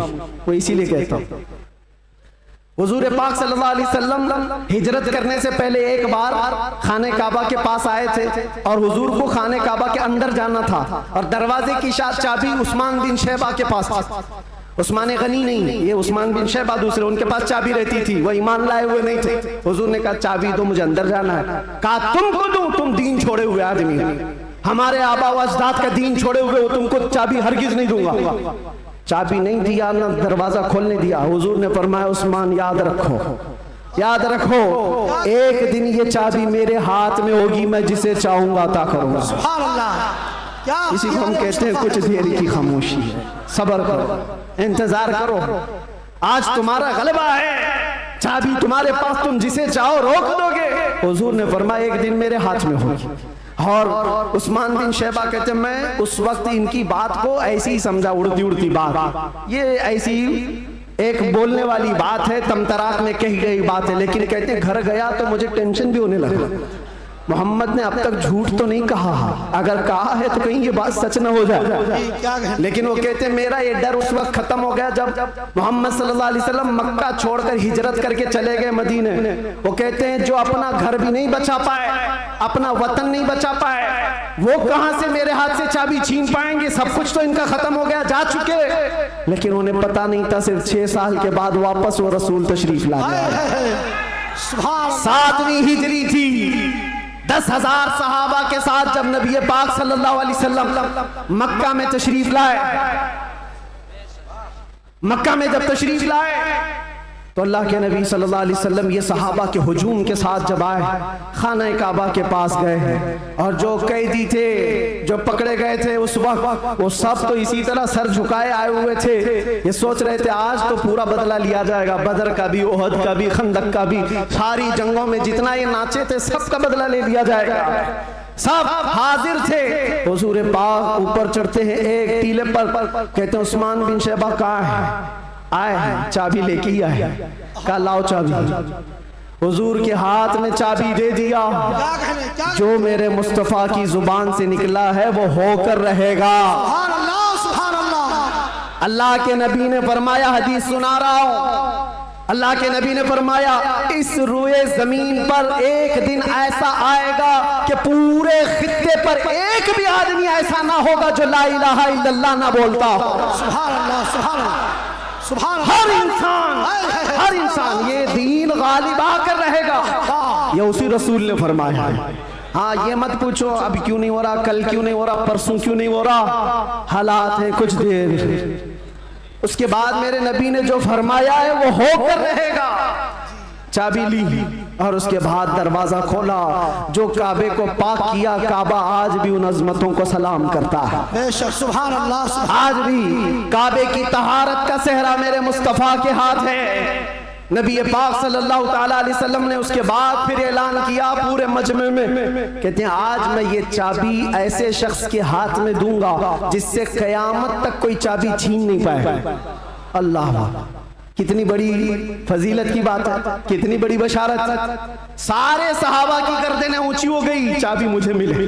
वो इसीलिए कहता हूँ। हुजूर पाक सल्लल्लाहु अलैहि वसल्लम हिजरत करने से पहले एक बार खाने काबा के पास आए थे, और हुजूर को खाने काबा के अंदर जाना था, और दरवाजे की चाबी उस्मान बिन शैबा के पास थी। उस्मान गनी नहीं, ये उस्मान बिन शैबा दूसरे, उनके पास चाबी रहती थी, वो ईमान लाए हुए नहीं थे। हुजूर ने कहा चाबी दो, मुझे अंदर जाना है। कहा तुमको दूं, तुम दीन छोड़े हुए आदमी, हमारे आबा व अजदाद का दीन छोड़े हुए हो, तुमको चाबी हरगिज नहीं दूंगा। चाबी नहीं दिया, ना दरवाजा खोलने दिया। हुजूर ने फरमाया उस्मान याद रखो, याद रखो, एक दिन ये चाबी मेरे हाथ में होगी, मैं जिसे चाहूंगा अता करूंगा। सुभान अल्लाह। क्या इसी को हम कहते हैं कुछ देर की खामोशी है। सब्र करो, इंतजार करो, आज तुम्हारा गलबा है, चाबी तुम्हारे पास, तुम जिसे चाहो रोक दोगे। हुजूर ने फरमाया एक दिन मेरे हाथ में होगी। और उस्मान बिन शैबा कहते मैं उस वक्त इनकी बात को ऐसी ही समझा, उड़ती उड़ती बात, ये ऐसी एक बोलने वाली बात है, तमतरात में कही गई बात है, लेकिन कहते हैं घर गया तो मुझे टेंशन भी होने लगा। मोहम्मद ने अब तक झूठ तो नहीं कहा, अगर कहा है तो कहीं ये बात सच न हो जाए। लेकिन वो कहते हैं मेरा ये डर उस वक्त खत्म हो गया जब मोहम्मद सल्लल्लाहु अलैहि वसल्लम मक्का छोड़कर हिजरत करके चले गए मदीने। वो कहते हैं जो अपना घर भी नहीं बचा पाए, अपना वतन नहीं बचा पाए, वो कहां से मेरे हाथ से चाबी छीन पाएंगे? सब कुछ तो इनका खत्म हो गया, जा चुके। लेकिन उन्हें पता नहीं था सिर्फ 6 साल के बाद वापस वो रसूल तशरीफ ला गए। 7वीं हिजरी थी, 10,000 सहाबा के साथ जब नबी पाक सल्लल्लाहु अलैहि वसल्लम मक्का में तशरीफ लाए, मक्का में जब तशरीफ लाए तो अल्लाह के नबी सल्लल्लाहु अलैहि वसल्लम ये सहाबा के हुजूम के साथ जब आए, खाना काबा के पास गए और जो कैदी थे, जो पकड़े गए थे उस वक्त, वो सब तो इसी तरह सर झुकाए आए हुए थे। ये सोच रहे थे आज तो पूरा बदला लिया जाएगा, बदर का भी, ओहद का भी, खंदक का भी, सारी जंगों में जितना ये नाचे थे सबका बदला ले लिया जाएगा। सब हाजिर थे। हुजूर पाक ऊपर चढ़ते हैं एक टीले पर, कहते हैं उस्मान बिन शैबा कहाँ है? आए हैं, चाबी लेके ही आए। कहा लाओ चाबी। हुजूर के हाथ में चाबी दे दिया। जो मेरे मुस्तफा की जुबान से निकला है वो होकर रहेगा। अल्लाह के नबी ने फरमाया, हदीस सुना रहा हूं, अल्लाह के नबी ने फरमाया इस रुए जमीन पर एक दिन ऐसा आएगा कि पूरे खित्ते पर एक भी आदमी ऐसा ना होगा जो ला इलाहा इल्लल्लाह ना बोलता। सुभान अल्लाह, सुभान अल्लाह। हर इंसान ये दीन गालिब आकर रहेगा, ये उसी रसूल ने फरमाया है। हाँ, ये मत पूछो अब क्यों नहीं हो रहा, कल क्यों नहीं हो रहा, परसों क्यों नहीं हो रहा, हालात है कुछ देर, उसके बाद मेरे नबी ने जो फरमाया है वो होकर रहेगा। चाबी ली और उसके बाद दरवाजा खोला। जो काबे को पाक किया, काबा आज भी उन अजमतों को सलाम करता है। बेशक, सुभान अल्लाह। आज भी काबे की तहारत का सेहरा मेरे मुस्तफा के हाथ है। नबी पाक सल्लल्लाहु ताला अलैहि वसल्लम ने उसके बाद फिर ऐलान किया पूरे मजमे में, कहते हैं आज मैं ये चाबी ऐसे शख्स के हाथ में दूंगा जिससे कयामत तक कोई चाबी छीन नहीं पाएगा। अल्लाह, कितनी बड़ी फजीलत की बात है, कितनी बड़ी बशारत। सारे सहाबा की गर्दनें ऊंची हो गई, चाबी मुझे मिले।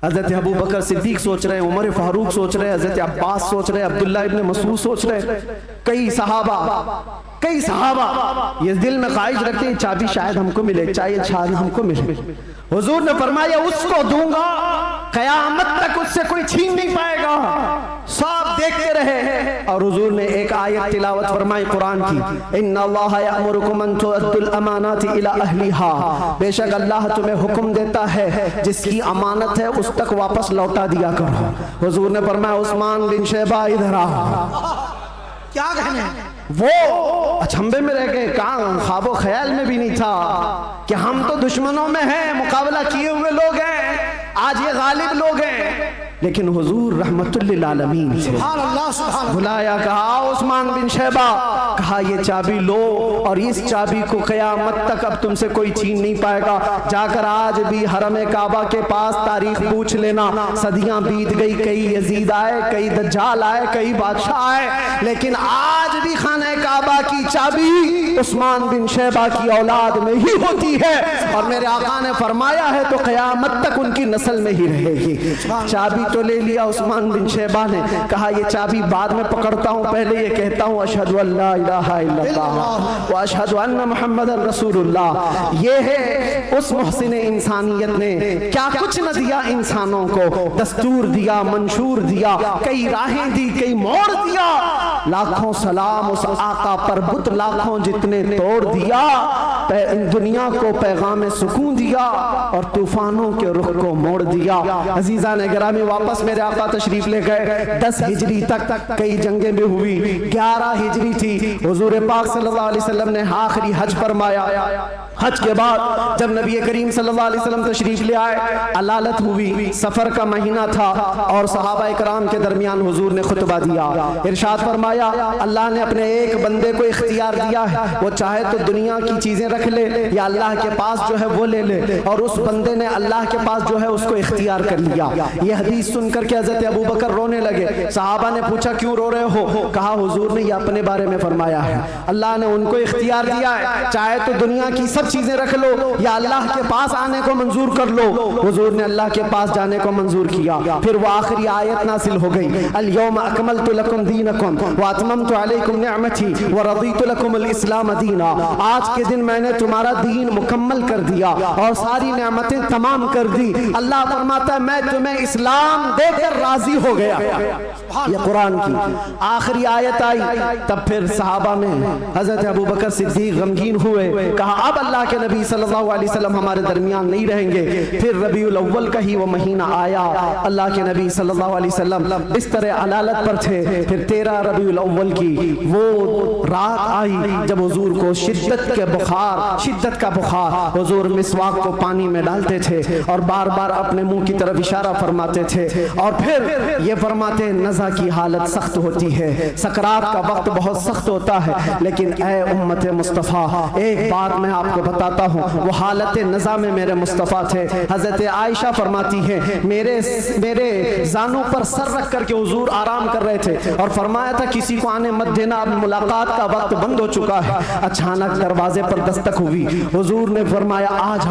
हजरत अबू बकर सिद्दीक सोच रहे हैं, उमर फारूक सोच रहे हैं, हजरत अब्बास सोच रहे हैं, अब्दुल्ला इब्ने मसूद सोच रहे हैं, कई सहाबा ये दिल में ख्वाहिश रखते हैं चाबी शायद हमको मिले, चाहे शायद हमको मिले। हुजूर ने फरमाया उसको दूंगा, कयामत तक उससे कोई छीन नहीं पाएगा। सब देखते रहे और हुजूर ने एक आयत तिलावत फरमाई कुरान की, इन्नल्लाह यअमुरुकुम अन तुअद्दुल अमानाति इला अहलिहा, बेशक अल्लाह तुम्हें हुक्म देता है जिसकी अमानत है उस तक वापस लौटा दिया करो। हुजूर ने फरमाया उस्मान बिन शैबा इधर आओ। क्या कहने, वो अचंभे में रह गए, कहाँ ख्वाबो ख्याल में भी नहीं था कि हम तो दुश्मनों में हैं, मुकाबला किए हुए लोग हैं, आज ये गालिब लोग हैं। लेकिन हुजूर रहमतुल्लिल आलमीन से बुलाया, कहा उस्मान बिन शैबा, कहा ये चाबी लो और इस चाबी को कयामत तक अब तुमसे कोई छीन नहीं पाएगा। जाकर आज भी हरम काबा के पास तारीख पूछ लेना, सदियां बीत गई, कई यजीद आए, कई दज्जाल आए, कई बादशाह आए, लेकिन आज भी खाना काबा की चाबी उस्मान बिन शैबा की औलाद में ही होती है। और मेरे आका ने फरमाया है तो कयामत तक उनकी नस्ल में ही रहेगी। चाबी तो ले लिया उस्मान बिन शैबा ने, कहा ये चाबी बाद में पकड़ता हूँ, पहले ये कहता हूँ अशहदु अल्ला इलाहा इल्लल्लाह व अशहदु अन्ना मुहम्मदन रसूलुल्लाह। ये है उस मोहसिन इंसानियत ने क्या कुछ न दिया इंसानों को, दस्तूर दिया, मंशूर दिया, कई राहें दी, कई मोड़ दिया। लाखों सलाम उस आका पर, बुत लाखों जितने तोड़ दिया, दुनिया को पैगाम सुकून दिया और तूफानों के रुख को मोड़ दिया। अजीजा ने गिरामी वापस मेरे आका तशरीफ ले गए। 10 हिजरी तक कई जंगें भी हुई, 11 हिजरी थी, हुजूर पाक सल्लल्लाहु अलैहि वसल्लम ने आखिरी हज फरमाया। हज के बाद जब नबी करीम सल्लल्लाहु अलैहि वसल्लम तशरीफ ले आए, अलालत हुई, सफर का महीना था और सहाबा इकराम के दरमियान हुजूर ने खुतबा दिया। इरशाद फरमाया, अल्लाह ने अपने एक बंदे को इख्तियार दिया है, वो चाहे तो दुनिया की चीजें रख ले या अल्लाह के पास जो है वो ले ले, और उस बंदे ने अल्लाह के पास जो है उसको इख्तियार कर लिया। ये हदीस सुनकर के हजरत अबू बकर रोने लगे। सहाबा ने पूछा, क्यों रो रहे हो? कहा, हुजूर ने ये अपने बारे में फरमाया है, अल्लाह ने उनको इख्तियार दिया है, चाहे तो दुनिया की सब चीजें रख लो या अल्लाह के पास आने को मंजूर कर लो। हुजूर ने अल्लाह के पास जाने को मंजूर किया। फिर वो आखिरी आयत नासिल हो गई, अल यौम अकमलतु लकुम दीनकुम व अतममतु अलैकुम निअमती व रदीतु लकुमुल इस्लाम दीना। आज के दिन मैंने तुम्हारा दीन मुकम्मल कर दिया और सारी नेमतें तमाम कर दी। अल्लाह फरमाता है, मैं तुम्हें इस्लाम देकर राजी हो गया। ये कुरान की आखिरी आयत आई। तब फिर सहाबा में हजरत अबू बकर सिद्दीक गमगीन हुए, कहा अब अल्लाह के नबी सल्लल्लाहु अलैहि वसल्लम हमारे दरमियान नहीं रहेंगे। फिर रबीउल अव्वल का ही वो महीना आया, अल्लाह के नबी सल्लल्लाहु अलैहि वसल्लम बिस्तर अलालत पर थे। फिर 13 रबीउल अव्वल की वो रात आई जब हुजूर को शिद्दत का बुखार, हुजूर मिसवाक को पानी में डालते थे और बार बार अपने मुंह की तरफ इशारा फरमाते थे और फिर ये फरमाते, नज़ा की हालत सख्त होती है, सकरात का वक्त बहुत सख्त होता है, लेकिन ऐ उम्मत मुस्तफ़ा, एक बात मैं आपको बताता हूँ, वो हालत नज़ा में मेरे मुस्तफ़ा थे। हजरत आयशा फरमाती है, मेरे जानों पर सर रख करके हुजूर आराम कर रहे थे और फरमाया था, किसी को आने मत देना, अब मुलाकात का वक्त बंद हो चुका है। अचानक दरवाजे पर दस्तक हुई, हुजूर ने फरमाया, आज